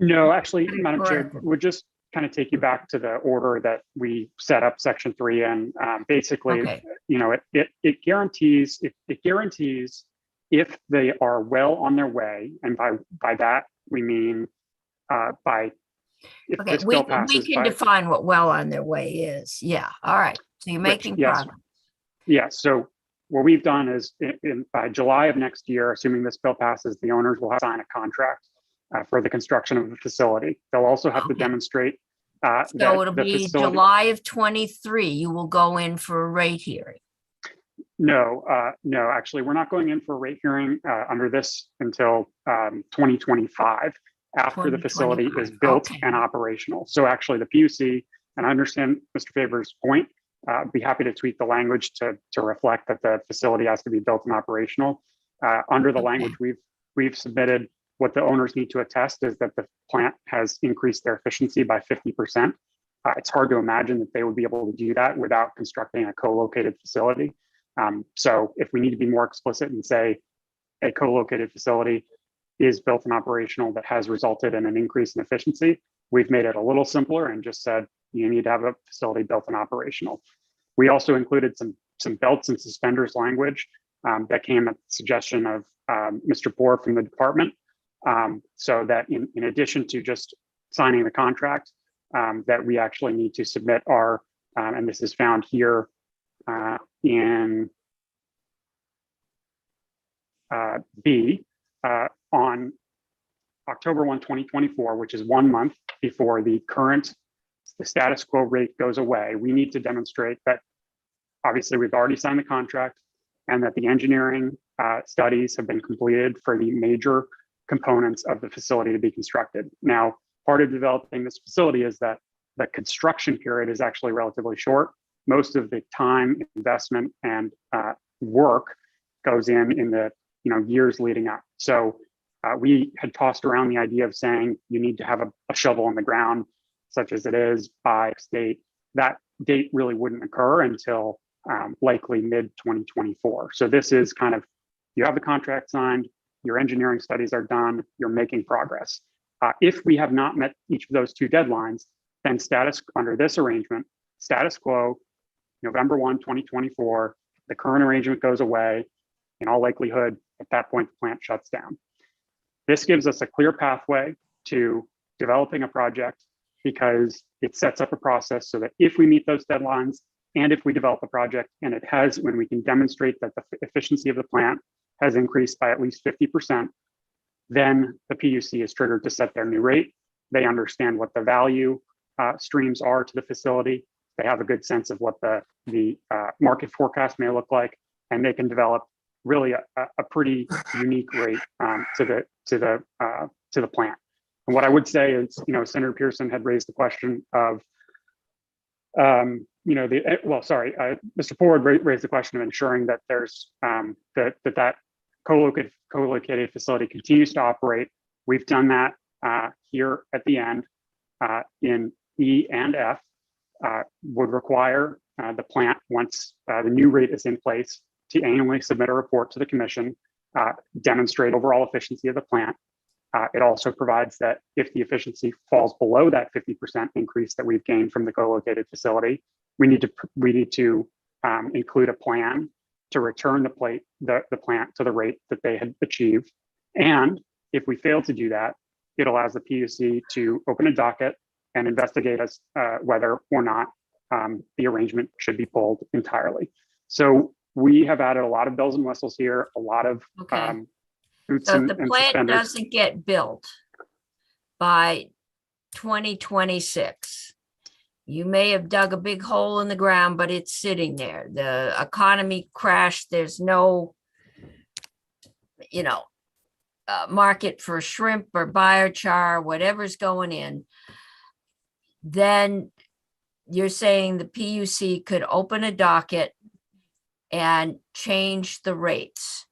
No, actually, Pretty Madam Chair, correct. would just kind of take you back to the order that we set up section 3, and basically, Okay. It guarantees if they are well on their way, and by that we mean if Okay, this we bill passes can define what well on their way is. Yeah, all right. So you're making yes. progress. Yeah, so what we've done is by July of next year, assuming this bill passes, the owners will have to sign a contract for the construction of the facility. They'll also have to Okay. demonstrate that So it'll the be facility- July of 23, you will go in for a rate hearing. No, no, actually, we're not going in for a rate hearing under this until 2025, after the facility is 2025, built okay. and operational. So actually, the PUC, and I understand Mr. Faber's point, be happy to tweak the language to reflect that the facility has to be built and operational. Under the Okay. language we've submitted, what the owners need to attest is that the plant has increased their efficiency by 50%. It's hard to imagine that they would be able to do that without constructing a co-located facility. So if we need to be more explicit and say a co-located facility is built and operational that has resulted in an increase in efficiency, we've made it a little simpler and just said you need to have a facility built and operational. We also included some belts and suspenders language that came at the suggestion of Mr. Poor from the department, so that in addition to just signing the contract, that we actually need to submit our, and this is found here in B, on October 1, 2024, which is 1 month before the status quo rate goes away, we need to demonstrate that obviously we've already signed the contract and that the engineering studies have been completed for the major components of the facility to be constructed. Now, part of developing this facility is that the construction period is actually relatively short. Most of the time, investment, and work goes in the years leading up. So we had tossed around the idea of saying you need to have a shovel on the ground, such as it is by state. That date really wouldn't occur until likely mid 2024. So this is kind of, you have the contract signed, your engineering studies are done, you're making progress. If we have not met each of those two deadlines, then under this arrangement, status quo, November 1, 2024, the current arrangement goes away. In all likelihood, at that point, the plant shuts down. This gives us a clear pathway to developing a project because it sets up a process so that if we meet those deadlines and if we develop a project and it has, when we can demonstrate that the efficiency of the plant has increased by at least 50%, then the PUC is triggered to set their new rate. They understand what the value streams are to the facility. They have a good sense of what the market forecast may look like, and they can develop really a pretty unique rate to the plant. And what I would say is, Senator Pearson had raised the question of, Mr. Ford raised the question of ensuring that there's that co-located facility continues to operate. We've done that here at the end in E and F. Would require the plant, once the new rate is in place, to annually submit a report to the commission, demonstrate overall efficiency of the plant. It also provides that if the efficiency falls below that 50% increase that we've gained from the co-located facility, we need to include a plan to return the plant to the rate that they had achieved. And if we fail to do that, it allows the PUC to open a docket and investigate us whether or not the arrangement should be pulled entirely. So we have added a lot of bells and whistles here, a lot of boots So and if the plant suspenders. doesn't get built by 2026, you may have dug a big hole in the ground, but it's sitting there. The economy crashed. There's no, market for shrimp or biochar, whatever's going in. Then you're saying the PUC could open a docket and change the rates.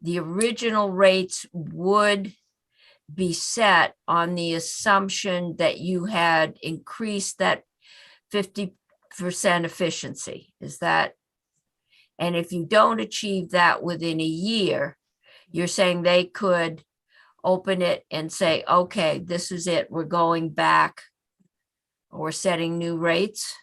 The original rates would be set on the assumption that you had increased that 50% efficiency. Is that? And if you don't achieve that within a year, you're saying they could open it and say, okay, this is it. We're going back. Or setting new rates?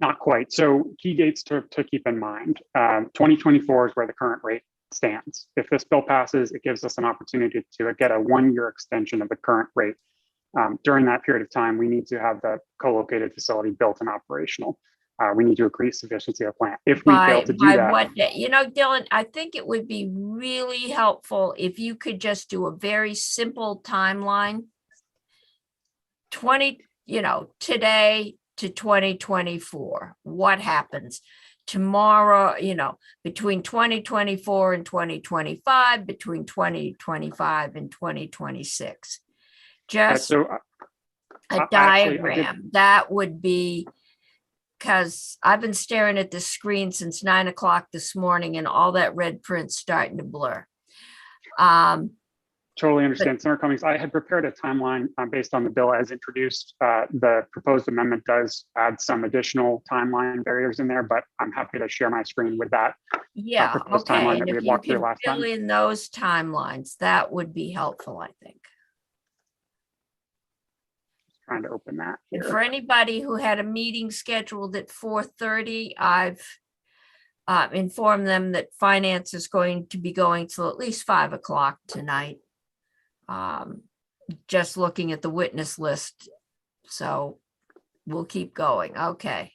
Not quite. So key dates to keep in mind. 2024 is where the current rate stands. If this bill passes, it gives us an opportunity to get a 1-year extension of the current rate. During that period of time, we need to have the co-located facility built and operational. We need to increase efficiency of the plant. If we fail to do that. What day? Dylan, I think it would be really helpful if you could just do a very simple timeline. today to 2024, what happens tomorrow, between 2024 and 2025, between 2025 and 2026. Just So a I actually- I did- diagram that would be, because I've been staring at this screen since 9 o'clock this morning and all that red print's starting to blur. Totally understand. Senator Cummings, I had prepared a timeline based on the bill as introduced. The proposed amendment does add some additional timeline barriers in there, but I'm happy to share my screen with that. Yeah, proposed okay. timeline And that we if had you walked through could last fill time. in those timelines, that would be helpful, I think. Trying to open that And here. for anybody who had a meeting scheduled at 4:30, I've informed them that finance is going to be going till at least 5 o'clock tonight. Just looking at the witness list. So we'll keep going. Okay.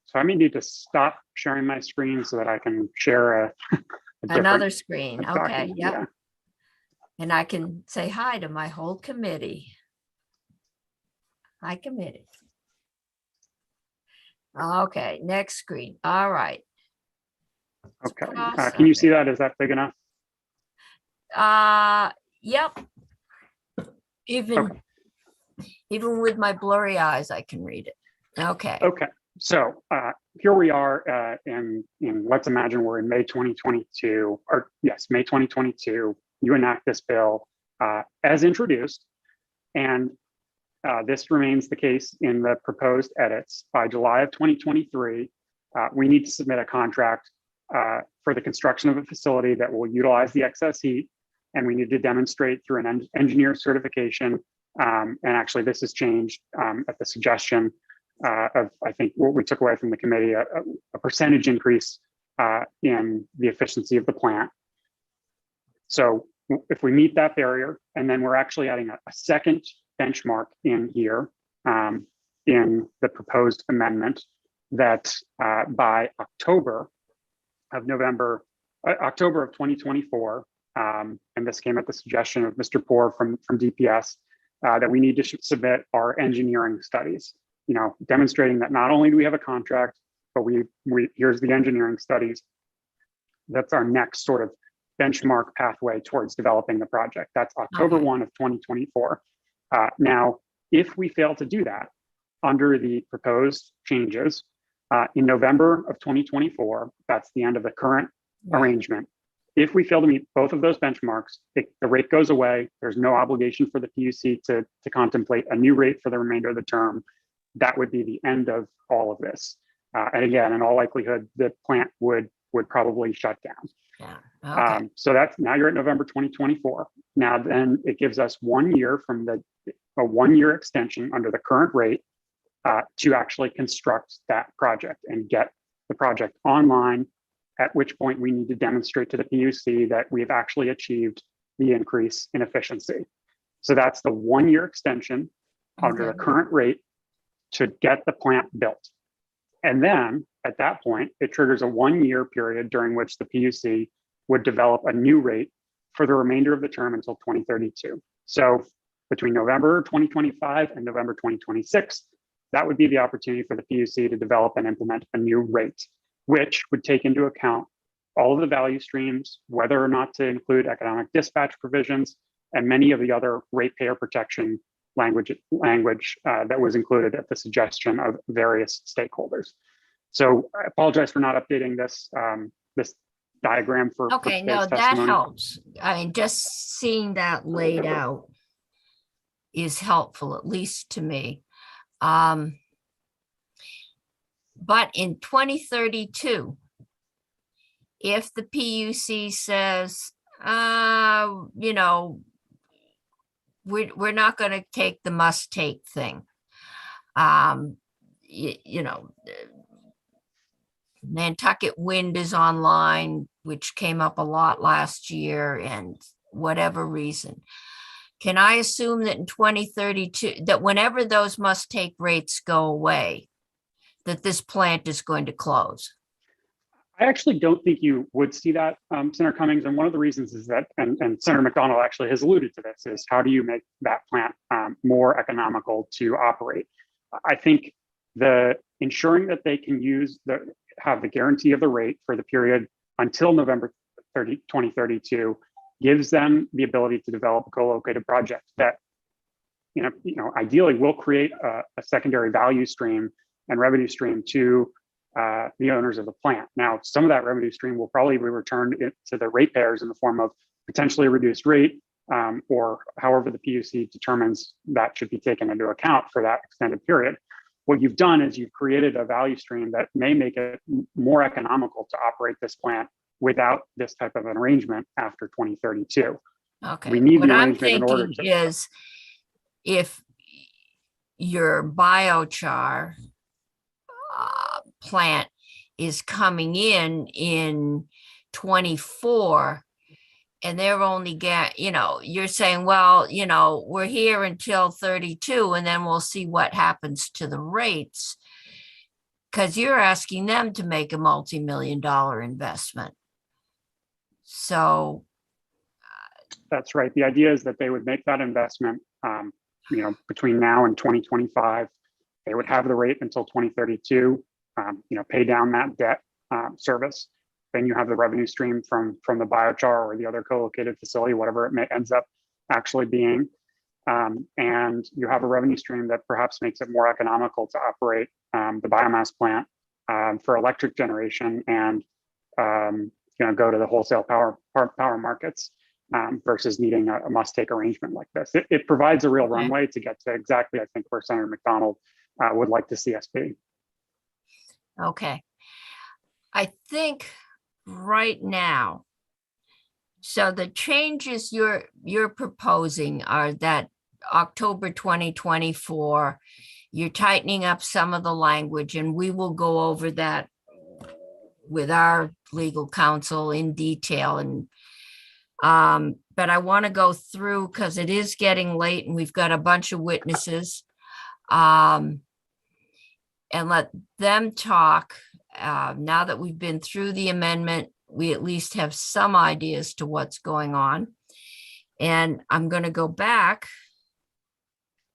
So I may need to stop sharing my screen so that I can share a Another different screen. Okay. document. Yep. Yeah. And I can say hi to my whole committee. Hi, committee. Okay, next screen. All right. Okay. Cross Can you of see it. that? Is that big enough? Yep. Even with my blurry eyes, I can read it. Okay. Okay. So here we are in let's imagine we're in May 2022, or yes, May 2022. You enact this bill as introduced, and this remains the case in the proposed edits. By July of 2023, we need to submit a contract for the construction of a facility that will utilize the excess heat, and we need to demonstrate through an engineer certification. And actually, this has changed at the suggestion of, I think, what we took away from the committee, a percentage increase in the efficiency of the plant. So if we meet that barrier, and then we're actually adding a second benchmark in here in the proposed amendment that by October of 2024, and this came at the suggestion of Mr. Poor from DPS, that we need to submit our engineering studies, demonstrating that not only do we have a contract, but we here's the engineering studies. That's our next sort of benchmark pathway towards developing the project. That's October 1 of 2024. Now, if we fail to do that under the proposed changes in November of 2024, that's the end of the current arrangement. If we fail to meet both of those benchmarks, the rate goes away. There's no obligation for the PUC to contemplate a new rate for the remainder of the term. That would be the end of all of this. And again, in all likelihood, the plant would probably shut down. Yeah. Okay. So that's now you're at November 2024. Now then it gives us 1 year from a 1 year extension under the current rate to actually construct that project and get the project online, at which point we need to demonstrate to the PUC that we've actually achieved the increase in efficiency. So that's the 1 year extension under the current rate to get the plant built. And then at that point, it triggers a 1 year period during which the PUC would develop a new rate for the remainder of the term until 2032. So between November 2025 and November 2026, that would be the opportunity for the PUC to develop and implement a new rate, which would take into account all of the value streams, whether or not to include economic dispatch provisions, and many of the other ratepayer protection language that was included at the suggestion of various stakeholders. So I apologize for not updating this this diagram for Okay, for no, today's that testimony. helps. I mean, just seeing that laid out is helpful, at least to me. But in 2032, if the PUC says, we're not going to take the must take thing. Nantucket Wind is online, which came up a lot last year, and whatever reason. Can I assume that in 2032, that whenever those must take rates go away, that this plant is going to close? I actually don't think you would see that, Senator Cummings. And one of the reasons is that, and Senator McDonald actually has alluded to this, is how do you make that plant more economical to operate? I think the ensuring that they can have the guarantee of the rate for the period until November 30, 2032 gives them the ability to develop a co-located project that, ideally will create a secondary value stream and revenue stream to the owners of the plant. Now, some of that revenue stream will probably be returned to the ratepayers in the form of potentially a reduced rate, or however the PUC determines that should be taken into account for that extended period. What you've done is you've created a value stream that may make it more economical to operate this plant without this type of an arrangement after 2032. Okay. We need What the I'm arrangement in order thinking to. is if your biochar plant is coming in 24 and they're only you're saying, well, we're here until 32 and then we'll see what happens to the rates. Because you're asking them to make a multi-million-dollar investment. So. That's right. The idea is that they would make that investment, between now and 2025. They would have the rate until 2032, pay down that debt service. Then you have the revenue stream from the biochar or the other co-located facility, whatever it ends up actually being. And you have a revenue stream that perhaps makes it more economical to operate the biomass plant for electric generation and go to the wholesale power markets versus needing a must-take arrangement like this. It provides a real runway to get to exactly, I think, where Senator McDonald would like to see us be. Okay. I think right now, so the changes you're proposing are that October 2024, you're tightening up some of the language, and we will go over that with our legal counsel in detail. And but I want to go through because it is getting late and we've got a bunch of witnesses, and let them talk. Now that we've been through the amendment, we at least have some ideas to what's going on. And I'm going to go back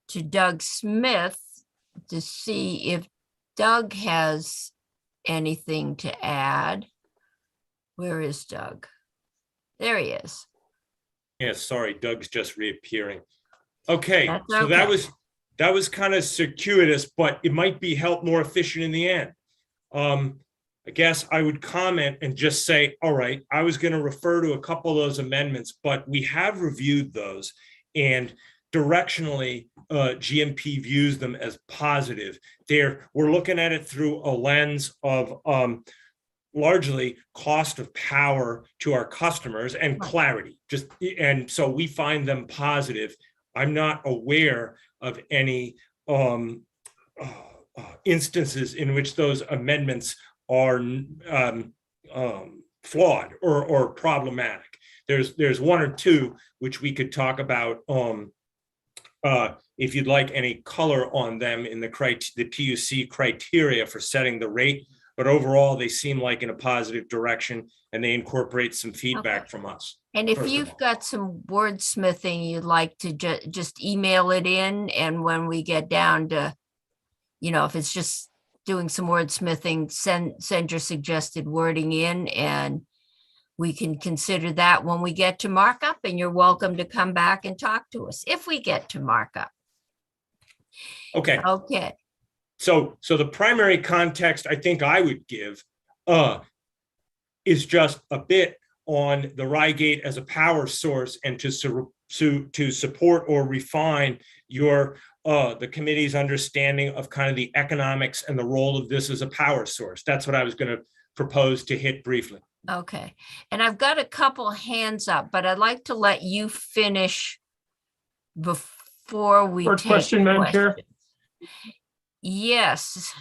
to Doug Smith to see if Doug has anything to add. Where is Doug? There he is. Yeah, sorry, Doug's just reappearing. Okay, That's so okay. that was kind of circuitous, but it might be more efficient in the end. I guess I would comment and just say, all right, I was going to refer to a couple of those amendments, but we have reviewed those, and directionally, GMP views them as positive. We're looking at it through a lens of largely cost of power to our customers and clarity. And so we find them positive. I'm not aware of any instances in which those amendments are flawed or problematic. There's one or two which we could talk about if you'd like any color on them in the PUC criteria for setting the rate. But overall, they seem like in a positive direction, and they incorporate some feedback from us. And if you've got some wordsmithing you'd like to just email it in, and when we get down to, if it's just doing some wordsmithing, send your suggested wording in, and we can consider that when we get to markup, and you're welcome to come back and talk to us if we get to markup. Okay. Okay. So the primary context I think I would give is just a bit on the Rygate as a power source, and to support or refine the committee's understanding of kind of the economics and the role of this as a power source. That's what I was going to propose to hit briefly. Okay. And I've got a couple hands up, but I'd like to let you finish before we First take question, Madam Chair. questions. Yes.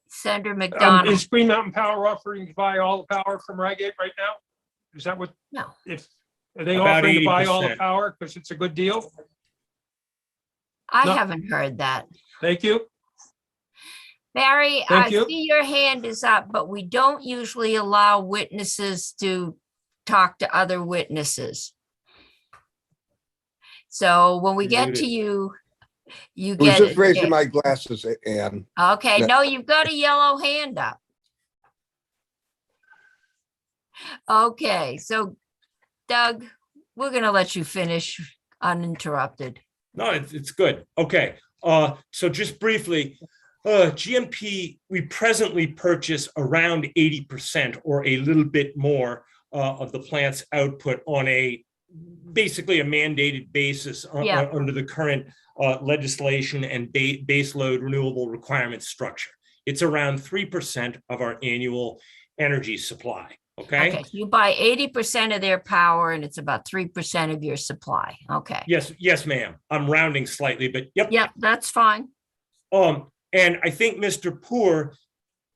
Senator McDonald. Is Green Mountain Power offering to buy all the power from Rygate right now? Is that what? No. Are they About offering to buy all the 80%. power because it's a good deal? I No. haven't heard that. Thank you. Barry, Thank I you. see your hand is up, but we don't usually allow witnesses to talk to other witnesses. So when we get to you, You I was get just it. raising Okay. my glasses, Ann. Okay, No. no, you've got a yellow hand up. Okay, so Doug, we're gonna let you finish uninterrupted. No, it's good. Okay. So just briefly, GMP, we presently purchase around 80% or a little bit more of the plant's output on basically a mandated basis Yeah. under the current legislation and base load renewable requirement structure. It's around 3% of our annual energy supply. Okay. Okay, so you buy 80% of their power and it's about 3% of your supply. Okay. Yes, ma'am. I'm rounding slightly, but yep. Yep, that's fine. And I think Mr. Poor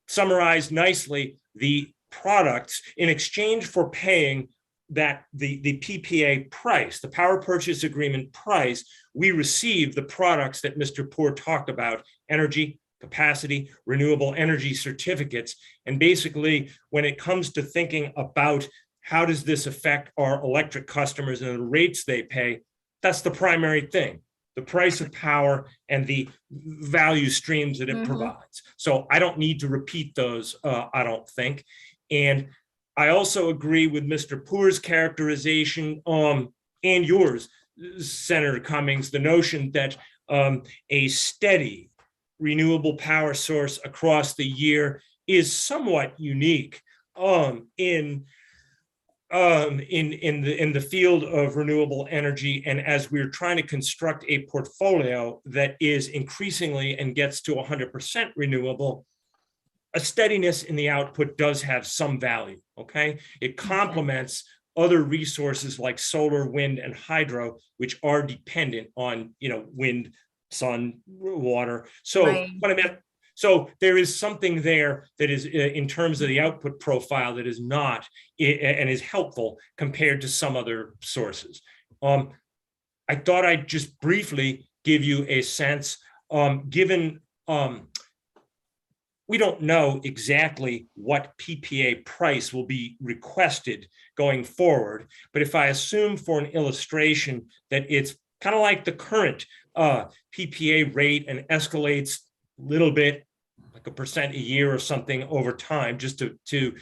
summarized nicely the products in exchange for paying that the PPA price, the power purchase agreement price, we receive the products that Mr. Poor talked about: energy, capacity, renewable energy certificates. And basically, when it comes to thinking about how does this affect our electric customers and the rates they pay, that's the primary thing: the price of power and the value streams that it provides. So I don't need to repeat those, I don't think. And I also agree with Mr. Poor's characterization and yours, Senator Cummings, the notion that a steady renewable power source across the year is somewhat unique in the field of renewable energy. And as we're trying to construct a portfolio that is increasingly and gets to 100% renewable, a steadiness in the output does have some value. Okay, it complements other resources like solar, wind, and hydro, which are dependent on wind, sun, water. So Right. what I meant. So there is something there that is in terms of the output profile that is not and is helpful compared to some other sources. I thought I'd just briefly give you a sense, given we don't know exactly what PPA price will be requested going forward, but if I assume for an illustration that it's kind of like the current PPA rate and escalates a little bit, like 1% a year or something over time, just to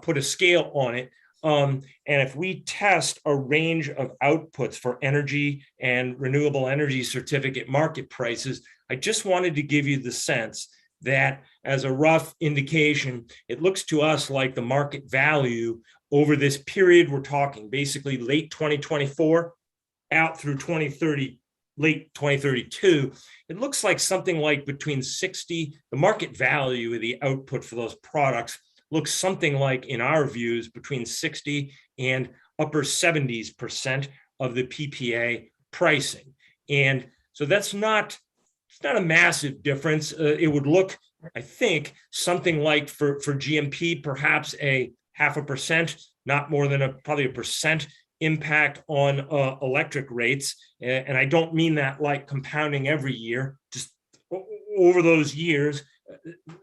put a scale on it. And if we test a range of outputs for energy and renewable energy certificate market prices, I just wanted to give you the sense that as a rough indication, it looks to us like the market value over this period we're talking, basically late 2024 out through 2030, late 2032, it looks like something like between 60, the market value of the output for those products looks something like, in our views, between 60 and upper 70% of the PPA pricing. And so it's not a massive difference. It would look, I think, something like for GMP, perhaps a 0.5%, not more than probably 1% impact on electric rates. And I don't mean that like compounding every year, just over those years,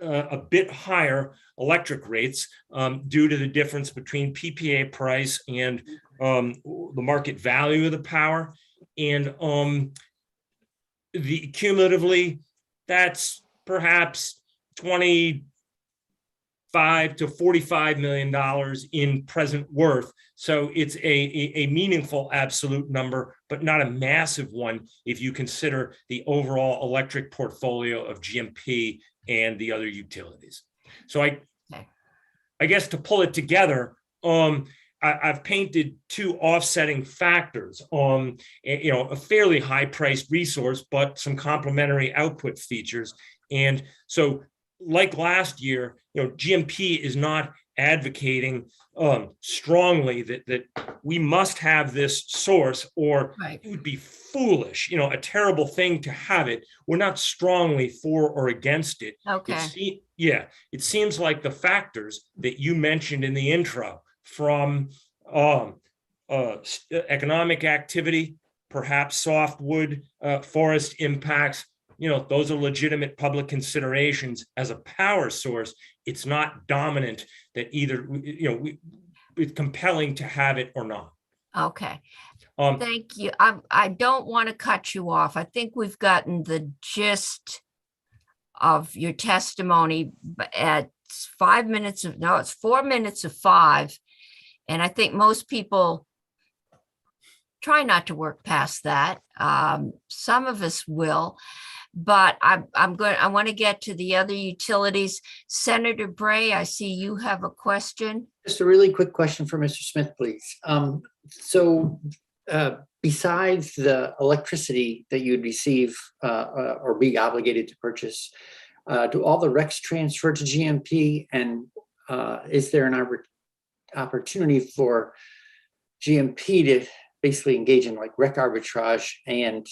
a bit higher electric rates due to the difference between PPA price and the market value of the power. And cumulatively, that's perhaps $25 to $45 million in present worth. So it's a meaningful absolute number, but not a massive one if you consider the overall electric portfolio of GMP and the other utilities. So I guess to pull it together, I've painted two offsetting factors on a fairly high priced resource, but some complementary output features. And so like last year, GMP is not advocating strongly that we must have this source, or it would be foolish, a terrible thing to have it. We're not strongly for or against it. Okay. It seems like the factors that you mentioned in the intro, from economic activity, perhaps softwood, forest impacts, those are legitimate public considerations. As a power source, it's not dominant that either, it's compelling to have it or not. Okay. Thank you. I don't want to cut you off. I think we've gotten the gist of your testimony at 5 minutes of, no, it's 4 minutes of 5. And I think most people try not to work past that. Some of us will, but I want to get to the other utilities. Senator Bray, I see you have a question. Just a really quick question for Mr. Smith, please. Besides the electricity that you'd receive or be obligated to purchase, do all the RECs transfer to GMP? And is there an opportunity for GMP to basically engage in like REC arbitrage and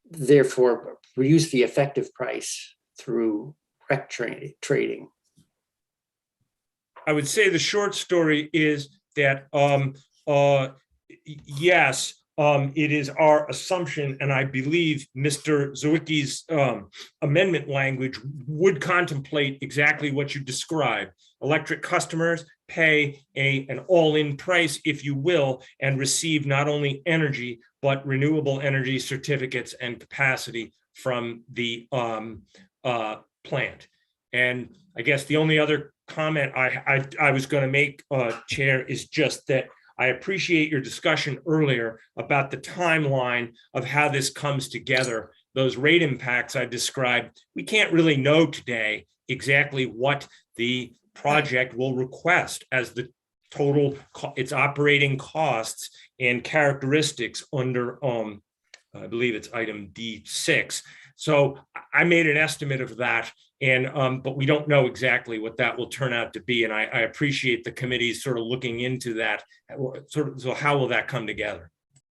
therefore reduce the effective price through REC trading? I would say the short story is that yes, it is our assumption, and I believe Mr. Zawicki's amendment language would contemplate exactly what you described. Electric customers pay an all-in price, if you will, and receive not only energy, but renewable energy certificates and capacity from the plant. And I guess the only other comment I was going to make, Chair, is just that I appreciate your discussion earlier about the timeline of how this comes together. Those rate impacts I described, we can't really know today exactly what the project will request as the total its operating costs and characteristics under I believe it's item D6. So I made an estimate of that, and but we don't know exactly what that will turn out to be. And I appreciate the committee sort of looking into that. So how will that come together?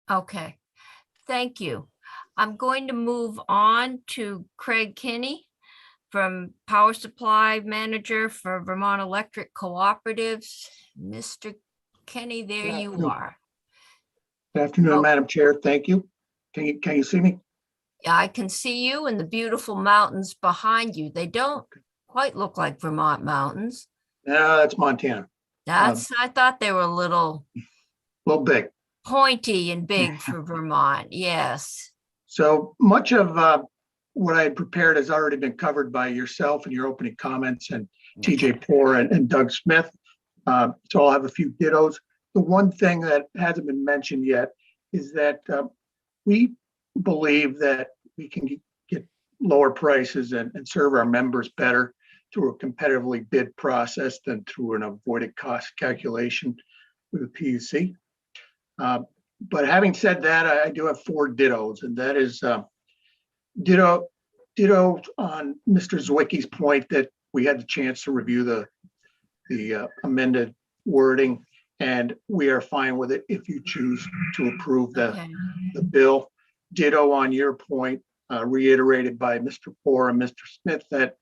Okay, thank you. I'm going to move on to Craig Kinney from Power Supply Manager for Vermont Electric Cooperatives. Mr. Kenny, there you are. Good afternoon, Oh. Madam Chair. Thank you. Can you see me? I can see you and the beautiful mountains behind you. They don't quite look like Vermont mountains. No, that's Montana. I thought they were a little Big. pointy and big for Vermont. Yes. So much of what I had prepared has already been covered by yourself and your opening comments and TJ Poor and Doug Smith. So I'll have a few dittos. The one thing that hasn't been mentioned yet is that we believe that we can get lower prices and serve our members better through a competitively bid process than through an avoided cost calculation with a PUC. But having said that, I do have 4 dittos, and that is ditto on Mr. Zawicki's point that we had the chance to review the amended wording, and we are fine with it if you choose to approve the bill. Ditto on your point, reiterated by Mr. Poor and Mr. Smith, that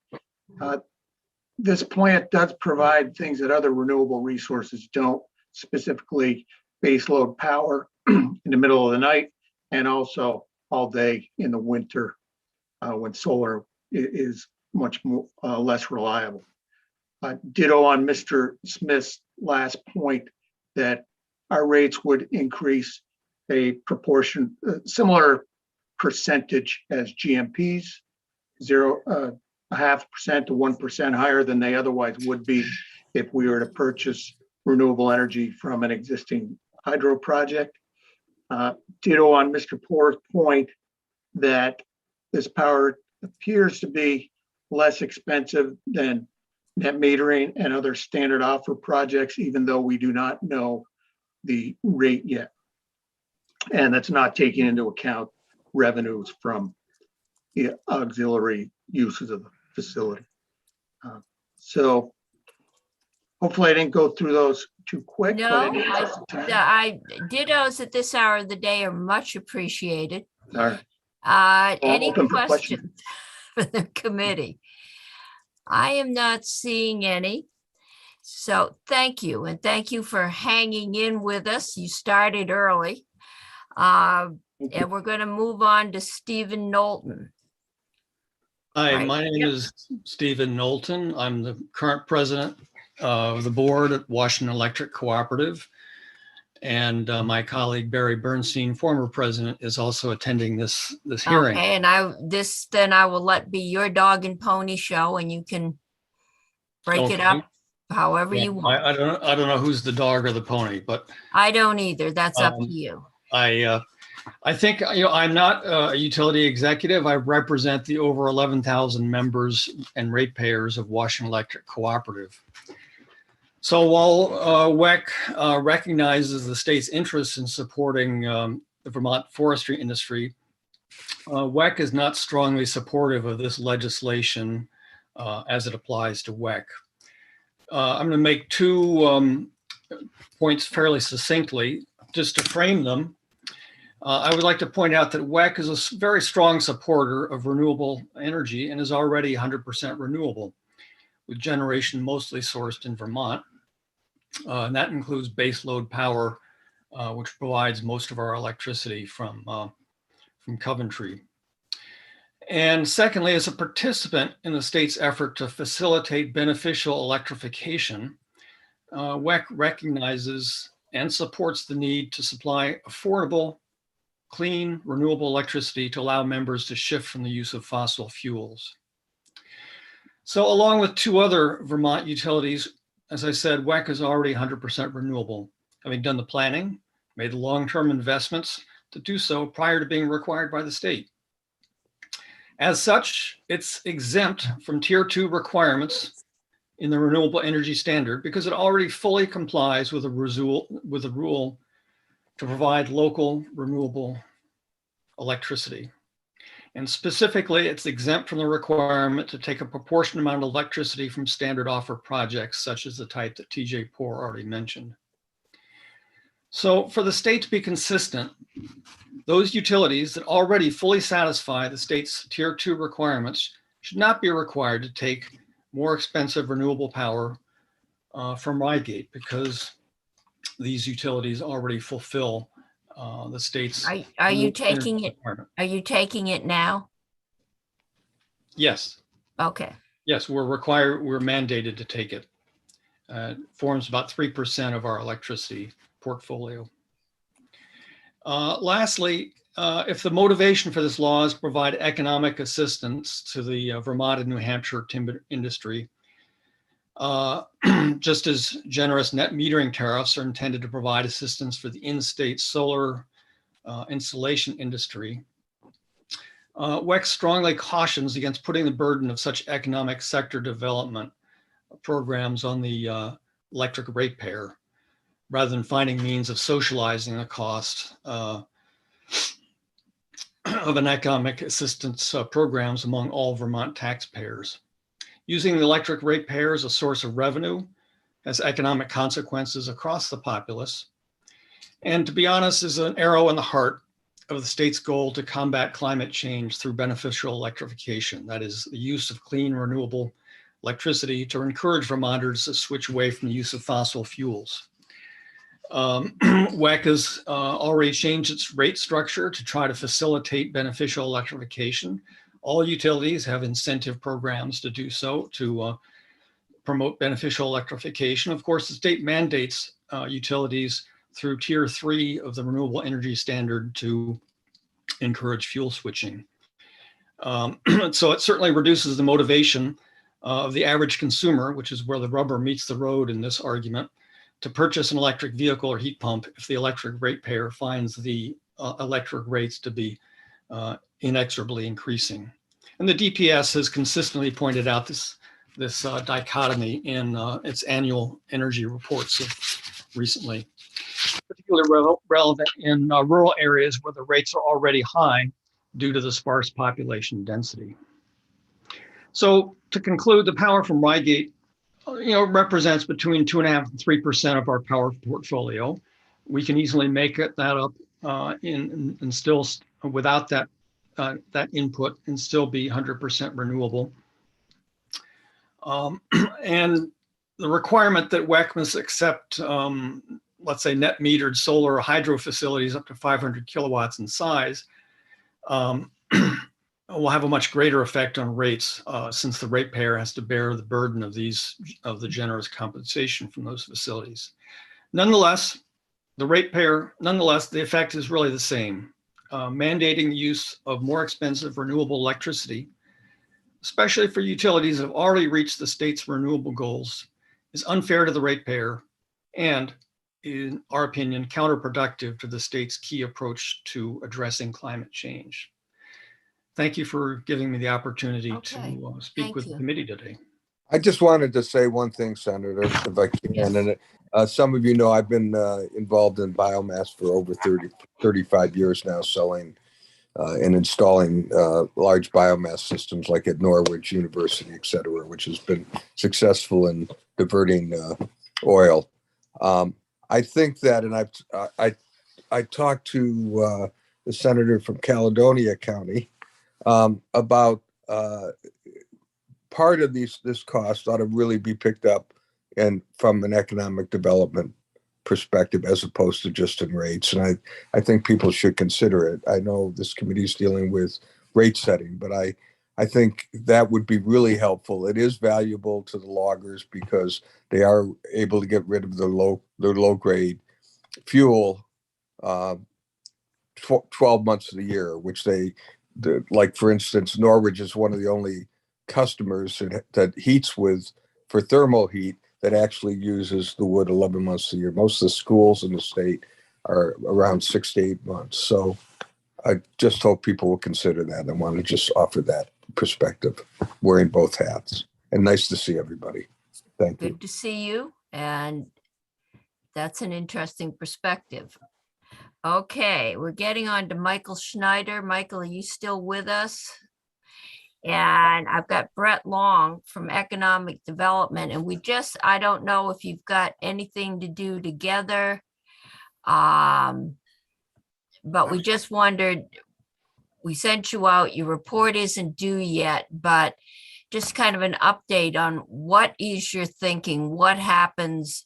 this plant does provide things that other renewable resources don't, specifically baseload power in the middle of the night and also all day in the winter when solar is much more, less reliable. Ditto on Mr. Smith's last point that our rates would increase a proportion, similar percentage as GMP's, 0.5% to 1% higher than they otherwise would be if we were to purchase renewable energy from an existing hydro project. Ditto on Mr. Poor's point that this power appears to be less expensive than net metering and other standard offer projects, even though we do not know the rate yet. And that's not taking into account revenues from the auxiliary uses of the facility. So hopefully I didn't go through those too quick. No, but dittos at this hour of the day are much appreciated. all right. Any open for questions for the committee? I am not seeing any. So thank you. And thank you for hanging in with us. You started early. And we're going to move on to Stephen Knowlton. Hi, Right. my name is Stephen Knowlton. I'm the current president of the board at Washington Electric Cooperative. And my colleague Barry Bernstein, former president, is also attending this hearing. Okay, and then I will be your dog and pony show, and you can break it Okay. up however you want. I don't know who's the dog or the pony, but I don't either. That's up to you. I think, I'm not a utility executive. I represent the over 11,000 members and ratepayers of Washington Electric Cooperative. So while WEC recognizes the state's interest in supporting the Vermont forestry industry, WEC is not strongly supportive of this legislation as it applies to WEC. I'm going to make two points fairly succinctly, just to frame them. I would like to point out that WEC is a very strong supporter of renewable energy and is already 100% renewable, with generation mostly sourced in Vermont. And that includes baseload power, which provides most of our electricity from Coventry. And secondly, as a participant in the state's effort to facilitate beneficial electrification, WEC recognizes and supports the need to supply affordable, clean, renewable electricity to allow members to shift from the use of fossil fuels. So along with two other Vermont utilities, as I said, WEC is already 100% renewable, having done the planning, made the long-term investments to do so prior to being required by the state. As such, it's exempt from Tier 2 requirements in the renewable energy standard because it already fully complies with the rule to provide local renewable electricity. And specifically, it's exempt from the requirement to take a proportionate amount of electricity from standard offer projects, such as the type that TJ Poor already mentioned. So for the state to be consistent, those utilities that already fully satisfy the state's Tier 2 requirements should not be required to take more expensive renewable power from Reigate, because these utilities already fulfill the state's. Are you taking it? Are you taking it now? Yes. Okay. Yes, we're mandated to take it. It forms about 3% of our electricity portfolio. Lastly, if the motivation for this law is to provide economic assistance to the Vermont and New Hampshire timber industry, just as generous net metering tariffs are intended to provide assistance for the in-state solar installation industry, WEC strongly cautions against putting the burden of such economic sector development programs on the electric ratepayer, rather than finding means of socializing the cost of an economic assistance programs among all Vermont taxpayers. Using the electric ratepayer as a source of revenue has economic consequences across the populace. And to be honest, is an arrow in the heart of the state's goal to combat climate change through beneficial electrification. That is the use of clean, renewable electricity to encourage Vermonters to switch away from the use of fossil fuels. WEC has already changed its rate structure to try to facilitate beneficial electrification. All utilities have incentive programs to do so, to promote beneficial electrification. Of course, the state mandates utilities through Tier 3 of the renewable energy standard to encourage fuel switching. So it certainly reduces the motivation of the average consumer, which is where the rubber meets the road in this argument, to purchase an electric vehicle or heat pump if the electric ratepayer finds the electric rates to be inexorably increasing. And the DPS has consistently pointed out this dichotomy in its annual energy reports recently, particularly relevant in rural areas where the rates are already high due to the sparse population density. So to conclude, the power from Reigate represents between 2.5% and 3% of our power portfolio. We can easily make that up and still, without that input, and still be 100% renewable. And the requirement that WEC must accept, let's say, net metered solar or hydro facilities up to 500 kilowatts in size will have a much greater effect on rates since the ratepayer has to bear the burden of the generous compensation from those facilities. Nonetheless, The ratepayer, nonetheless, the effect is really the same. Mandating the use of more expensive renewable electricity, especially for utilities that have already reached the state's renewable goals, is unfair to the ratepayer and, in our opinion, counterproductive to the state's key approach to addressing climate change. Thank you for giving me the opportunity Okay, to speak thank with the you. committee today. I just wanted to say one thing, Senator, if I can. Yes. And some of you know I've been involved in biomass for over 35 years now, selling and installing large biomass systems like at Norwich University, et cetera, which has been successful in diverting oil. I think that, and I talked to the senator from Caledonia County about part of this cost ought to really be picked up and from an economic development perspective as opposed to just in rates. And I think people should consider it. I know this committee is dealing with rate setting, but I think that would be really helpful. It is valuable to the loggers because they are able to get rid of their low grade fuel 12 months of the year, which like for instance, Norwich is one of the only customers that heats with for thermal heat that actually uses the wood 11 months a year. Most of the schools in the state are around 6 to 8 months. So I just hope people will consider that. I want to just offer that perspective, wearing both hats. And nice to see everybody. Thank you. Good to see you. And that's an interesting perspective. Okay, we're getting on to Michael Schneider. Michael, are you still with us? And I've got Brett Long from Economic Development, and I don't know if you've got anything to do together. But we just wondered, we sent you out, your report isn't due yet, but just kind of an update on what is your thinking, what happens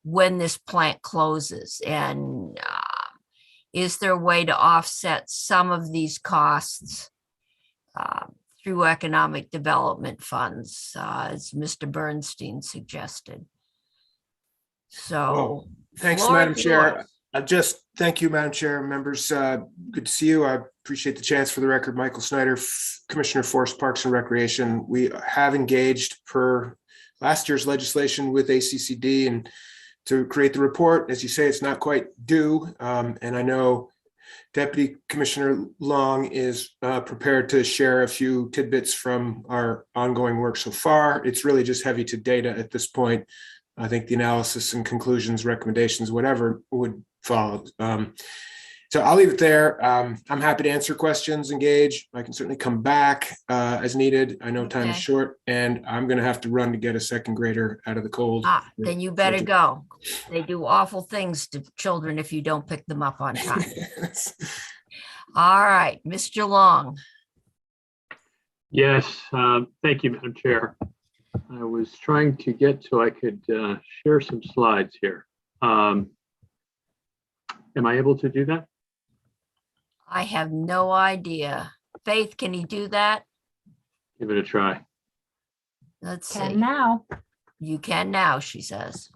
when this plant closes, and is there a way to offset some of these costs through economic development funds, as Mr. Bernstein suggested? So, Thanks, floor Madam is Chair. yours. Thank you, Madam Chair, members. Good to see you. I appreciate the chance. For the record, Michael Schneider, Commissioner, Forest, Parks and Recreation. We have engaged per last year's legislation with ACCD and to create the report. As you say, it's not quite due. And I know Deputy Commissioner Long is prepared to share a few tidbits from our ongoing work so far. It's really just heavy to data at this point. I think the analysis and conclusions, recommendations, whatever would follow. So I'll leave it there. I'm happy to answer questions, engage. I can certainly come back as needed. I know time is Okay. short, and I'm going to have to run to get a second grader out of the cold. Then you better go. They do awful things to children if you don't pick them up on time. All right, Mr. Long. Yes, thank you, Madam Chair. I was trying to get so I could share some slides here. Am I able to do that? I have no idea. Faith, can you do that? Give it a try. Let's see. Can now. You can now, she says.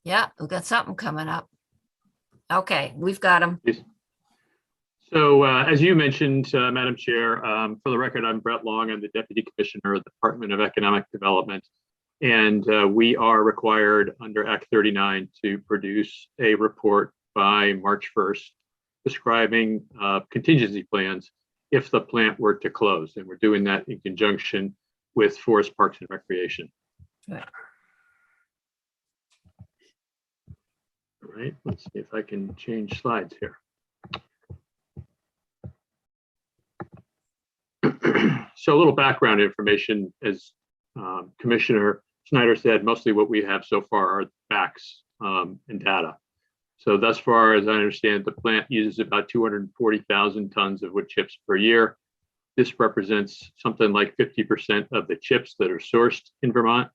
Yeah, we've got something coming up. Okay, we've got them. So as you mentioned, Madam Chair, for the record, I'm Brett Long. I'm the Deputy Commissioner of the Department of Economic Development. And we are required under Act 39 to produce a report by March 1st describing contingency plans if the plant were to close. And we're doing that in conjunction with Forest, Parks and Recreation. Right. All right, let's see if I can change slides here. So a little background information, as Commissioner Schneider said, mostly what we have so far are facts and data. So thus far, as I understand, the plant uses about 240,000 tons of wood chips per year. This represents something like 50% of the chips that are sourced in Vermont.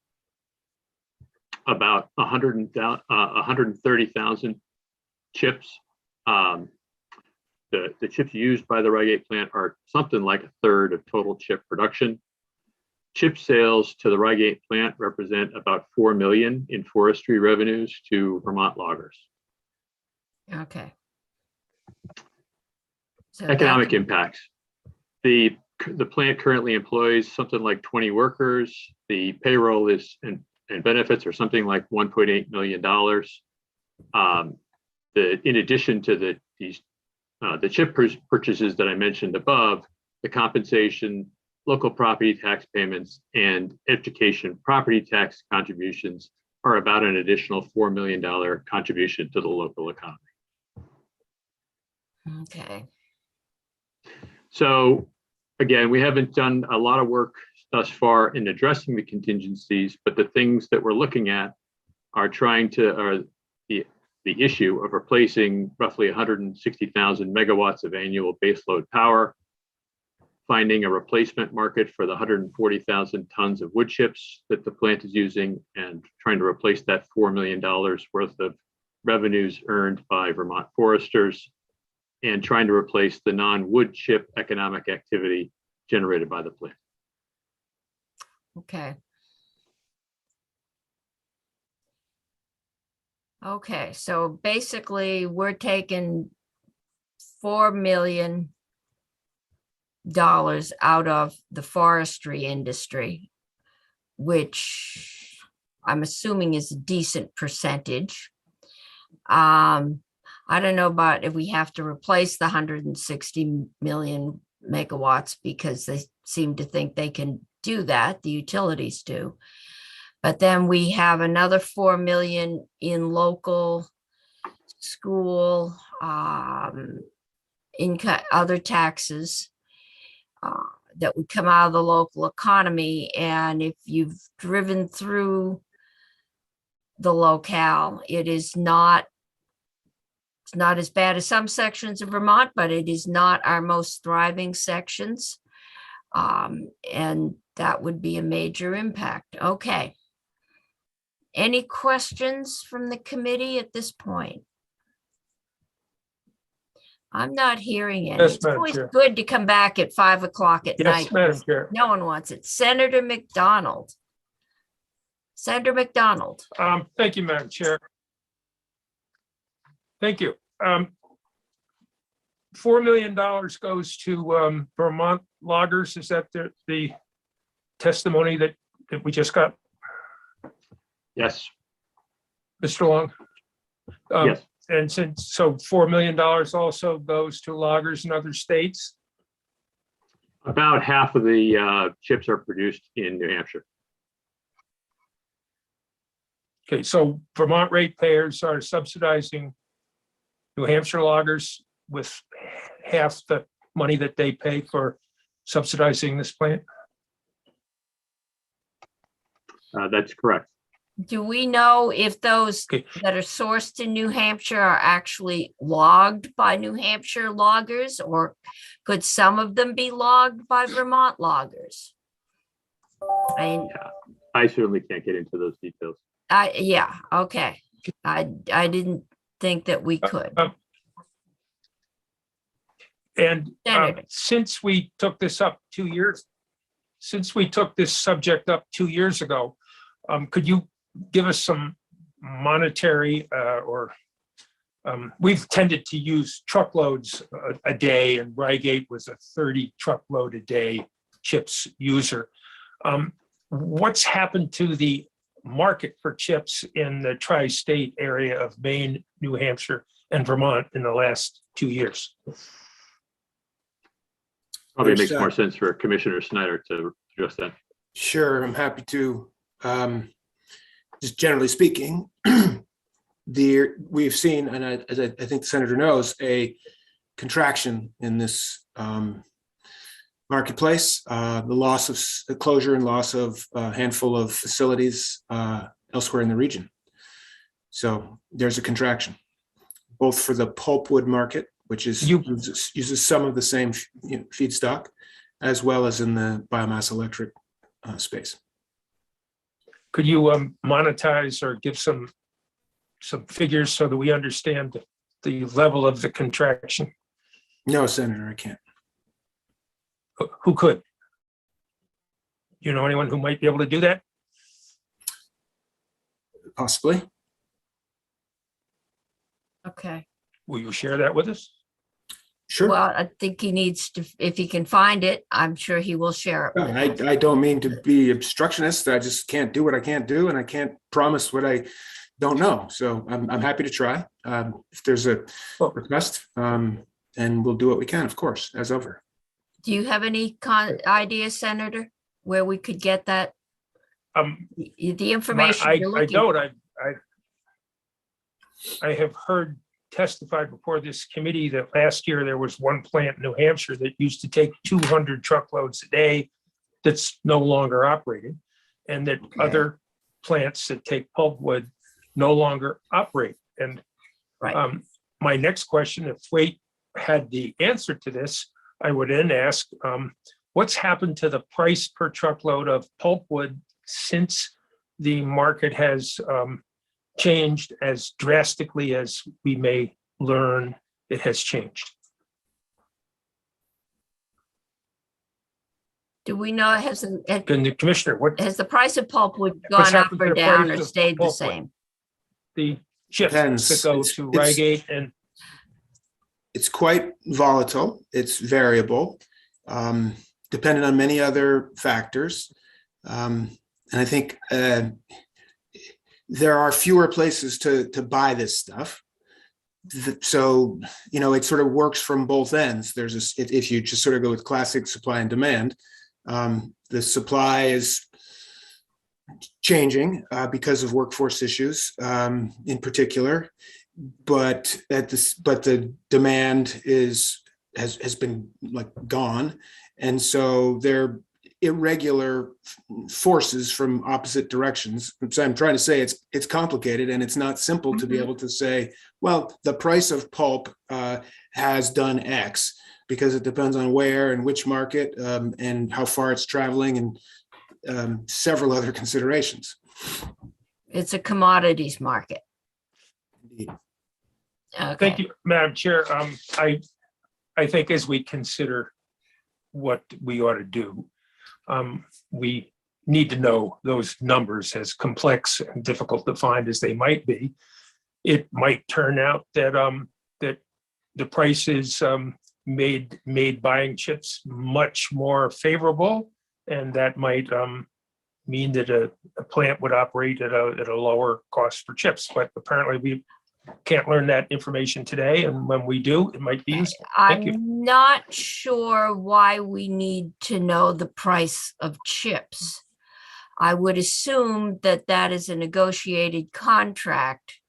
About 130,000 chips. The chips used by the Rygate plant are something like a third of total chip production. chip sales to the Rygate plant represent about 4 million in forestry revenues to Vermont loggers. Okay. So Economic that's- impacts. The plant currently employs something like 20 workers. The payroll is and benefits are something like $1.8 million. In addition to the chip purchases that I mentioned above, the compensation, local property tax payments, and education property tax contributions are about an additional $4 million contribution to the local economy. Okay. So again, we haven't done a lot of work thus far in addressing the contingencies, but the things that we're looking at are the issue of replacing roughly 160,000 megawatts of annual baseload power, finding a replacement market for the 140,000 tons of wood chips that the plant is using, and trying to replace that $4 million worth of revenues earned by Vermont foresters, and trying to replace the non-wood chip economic activity generated by the plant. Okay. Okay, so basically we're taking $4 million out of the forestry industry, which I'm assuming is a decent percentage. I don't know about if we have to replace the 160 million megawatts, because they seem to think they can do that, the utilities do. But then we have another 4 million in local school, income, other taxes that would come out of the local economy. And if you've driven through the locale, it's not as bad as some sections of Vermont, but it is not our most thriving sections. And that would be a major impact. Okay. Any questions from the committee at this point? I'm not hearing any. Yes, It's Madam always Chair. good to come back at 5 o'clock at night. Yes, Madam Chair. No one wants it. Senator McDonald. Senator McDonald. Thank you, Madam Chair. Thank you. $4 million goes to Vermont loggers. Is that the testimony that we just got, Yes. Mr. Long? Yes. And so $4 million also goes to loggers in other states? About half of the chips are produced in New Hampshire. Okay, so Vermont ratepayers are subsidizing New Hampshire loggers with half the money that they pay for subsidizing this plant? That's correct. Do we know if those Okay. that are sourced in New Hampshire are actually logged by New Hampshire loggers, or could some of them be logged by Vermont loggers? I certainly can't get into those details. Yeah, okay. I didn't think that we could. And Senator. since we took this up 2 years, since we took this subject up 2 years ago, could you give us some monetary we've tended to use truckloads a day, and Rygate was a 30 truckload a day chips user. What's happened to the market for chips in the tri-state area of Maine, New Hampshire, and Vermont in the last 2 years? Probably There's, makes more sense for Commissioner Schneider to address that. Sure, I'm happy to. Just generally speaking, we've seen, and as I think the senator knows, a contraction in this marketplace. The closure and loss of a handful of facilities elsewhere in the region. So there's a contraction, both for the pulpwood market, which uses some of the same feedstock, as well as in the biomass electric space. Could you monetize or give some figures so that we understand the level of the contraction? No, Senator, I can't. Who could? you know anyone who might be able to do that? Possibly. Okay. Will you share that with us? Sure. Well, I think he needs to, if he can find it, I'm sure he will share it. No, with us. I don't mean to be obstructionist. I just can't do what I can't do, and I can't promise what I don't know. So I'm happy to try if there's a request, and we'll do what we can, of course, as ever. Do you have any ideas, Senator, where we could get that? The information you're I looking don't. for? I have heard testified before this committee that last year there was one plant in New Hampshire that used to take 200 truckloads a day that's no longer operating, and that other plants that take pulpwood no longer operate. And my next question, if Wade had the answer to this, I would then ask, what's happened to the price per truckload of pulpwood since the market has changed as drastically as we may learn it has changed? Do we know, Then the commissioner, what has the price of pulpwood what's gone up happened to or the down price or of stayed the pulpwood? same? The chips Depends. that go It's- to it's- Rygate and It's quite volatile. It's variable, dependent on many other factors. And I think there are fewer places to buy this stuff. So, you know, it sort of works from both ends. If you just sort of go with classic supply and demand, the supply is changing because of workforce issues in particular. But the demand has been like gone, and so they're irregular forces from opposite directions. So I'm trying to say it's complicated, and it's not simple to be able to say, well, the price of pulp has done X, because it depends on where and which market and how far it's traveling, and several other considerations. It's a commodities market. Indeed. Okay. thank you, Madam Chair. I think as we consider what we ought to do, we need to know those numbers, as complex and difficult to find as they might be. It might turn out that that the price is made buying chips much more favorable, and that might mean that a plant would operate at a lower cost for chips. But apparently we can't learn that information today, and when we do, it might be useful. Thank you. I'm not sure why we need to know the price of chips. I would assume that that is a negotiated contract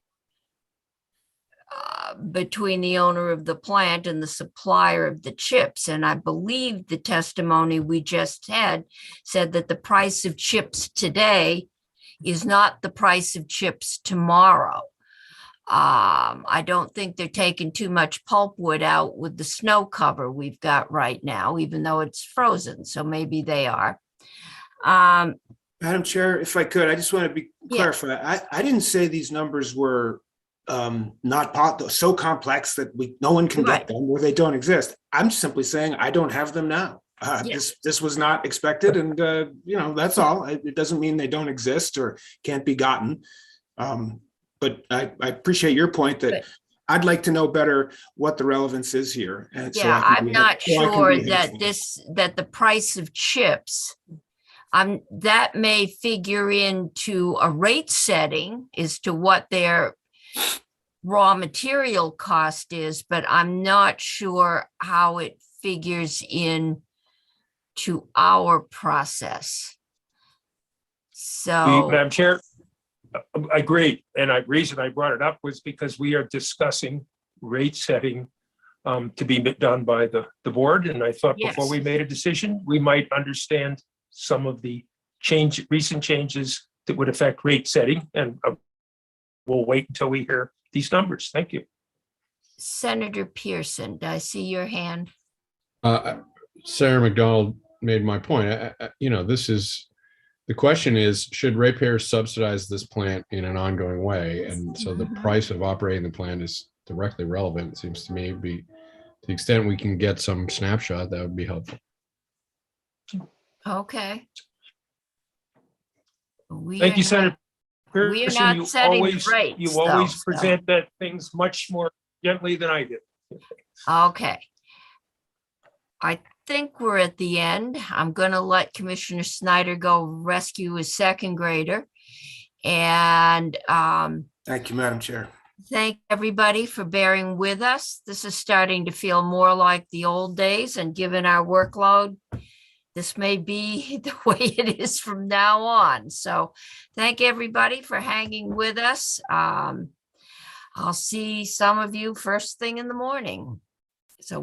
between the owner of the plant and the supplier of the chips. And I believe the testimony we just had said that the price of chips today is not the price of chips tomorrow. I don't think they're taking too much pulpwood out with the snow cover we've got right now, even though it's frozen. So maybe they are. Madam Chair, if I could, I just want to clarify. I didn't say these numbers were not so complex that no one can get them, or they don't exist. I'm simply saying I don't have them now. This was not expected, and you know, that's all. It doesn't mean they don't exist or can't be gotten. But I appreciate your point that I'd like to know better what the relevance is here. And so I'm not sure that that the price of chips, that may figure into a rate setting as to what their raw material cost is, but I'm not sure how it figures in to our process. So, Madam Chair, I agree. And the reason I brought it up was because we are discussing rate setting to be done by the board. And I thought before we made a decision, we might understand some of the recent changes that would affect rate setting. And we'll wait until we hear these numbers. Thank you. Senator Pearson, did I see your hand? Sarah McDonald made my point. You know, the question is, should ratepayers subsidize this plant in an ongoing way? And so the price of operating the plant is directly relevant. It seems to me to the extent we can get some snapshot, that would be helpful. Okay. We Thank are you, not- Senator we are Pearson. not You setting the always, rates, you though, always so. present that things much more gently than I did. Okay. I think we're at the end. I'm gonna let Commissioner Schneider go rescue his second grader. And Thank you, Madam Chair. thank everybody for bearing with us. This is starting to feel more like the old days, and given our workload, this may be the way it is from now on. So thank everybody for hanging with us. I'll see some of you first thing in the morning. So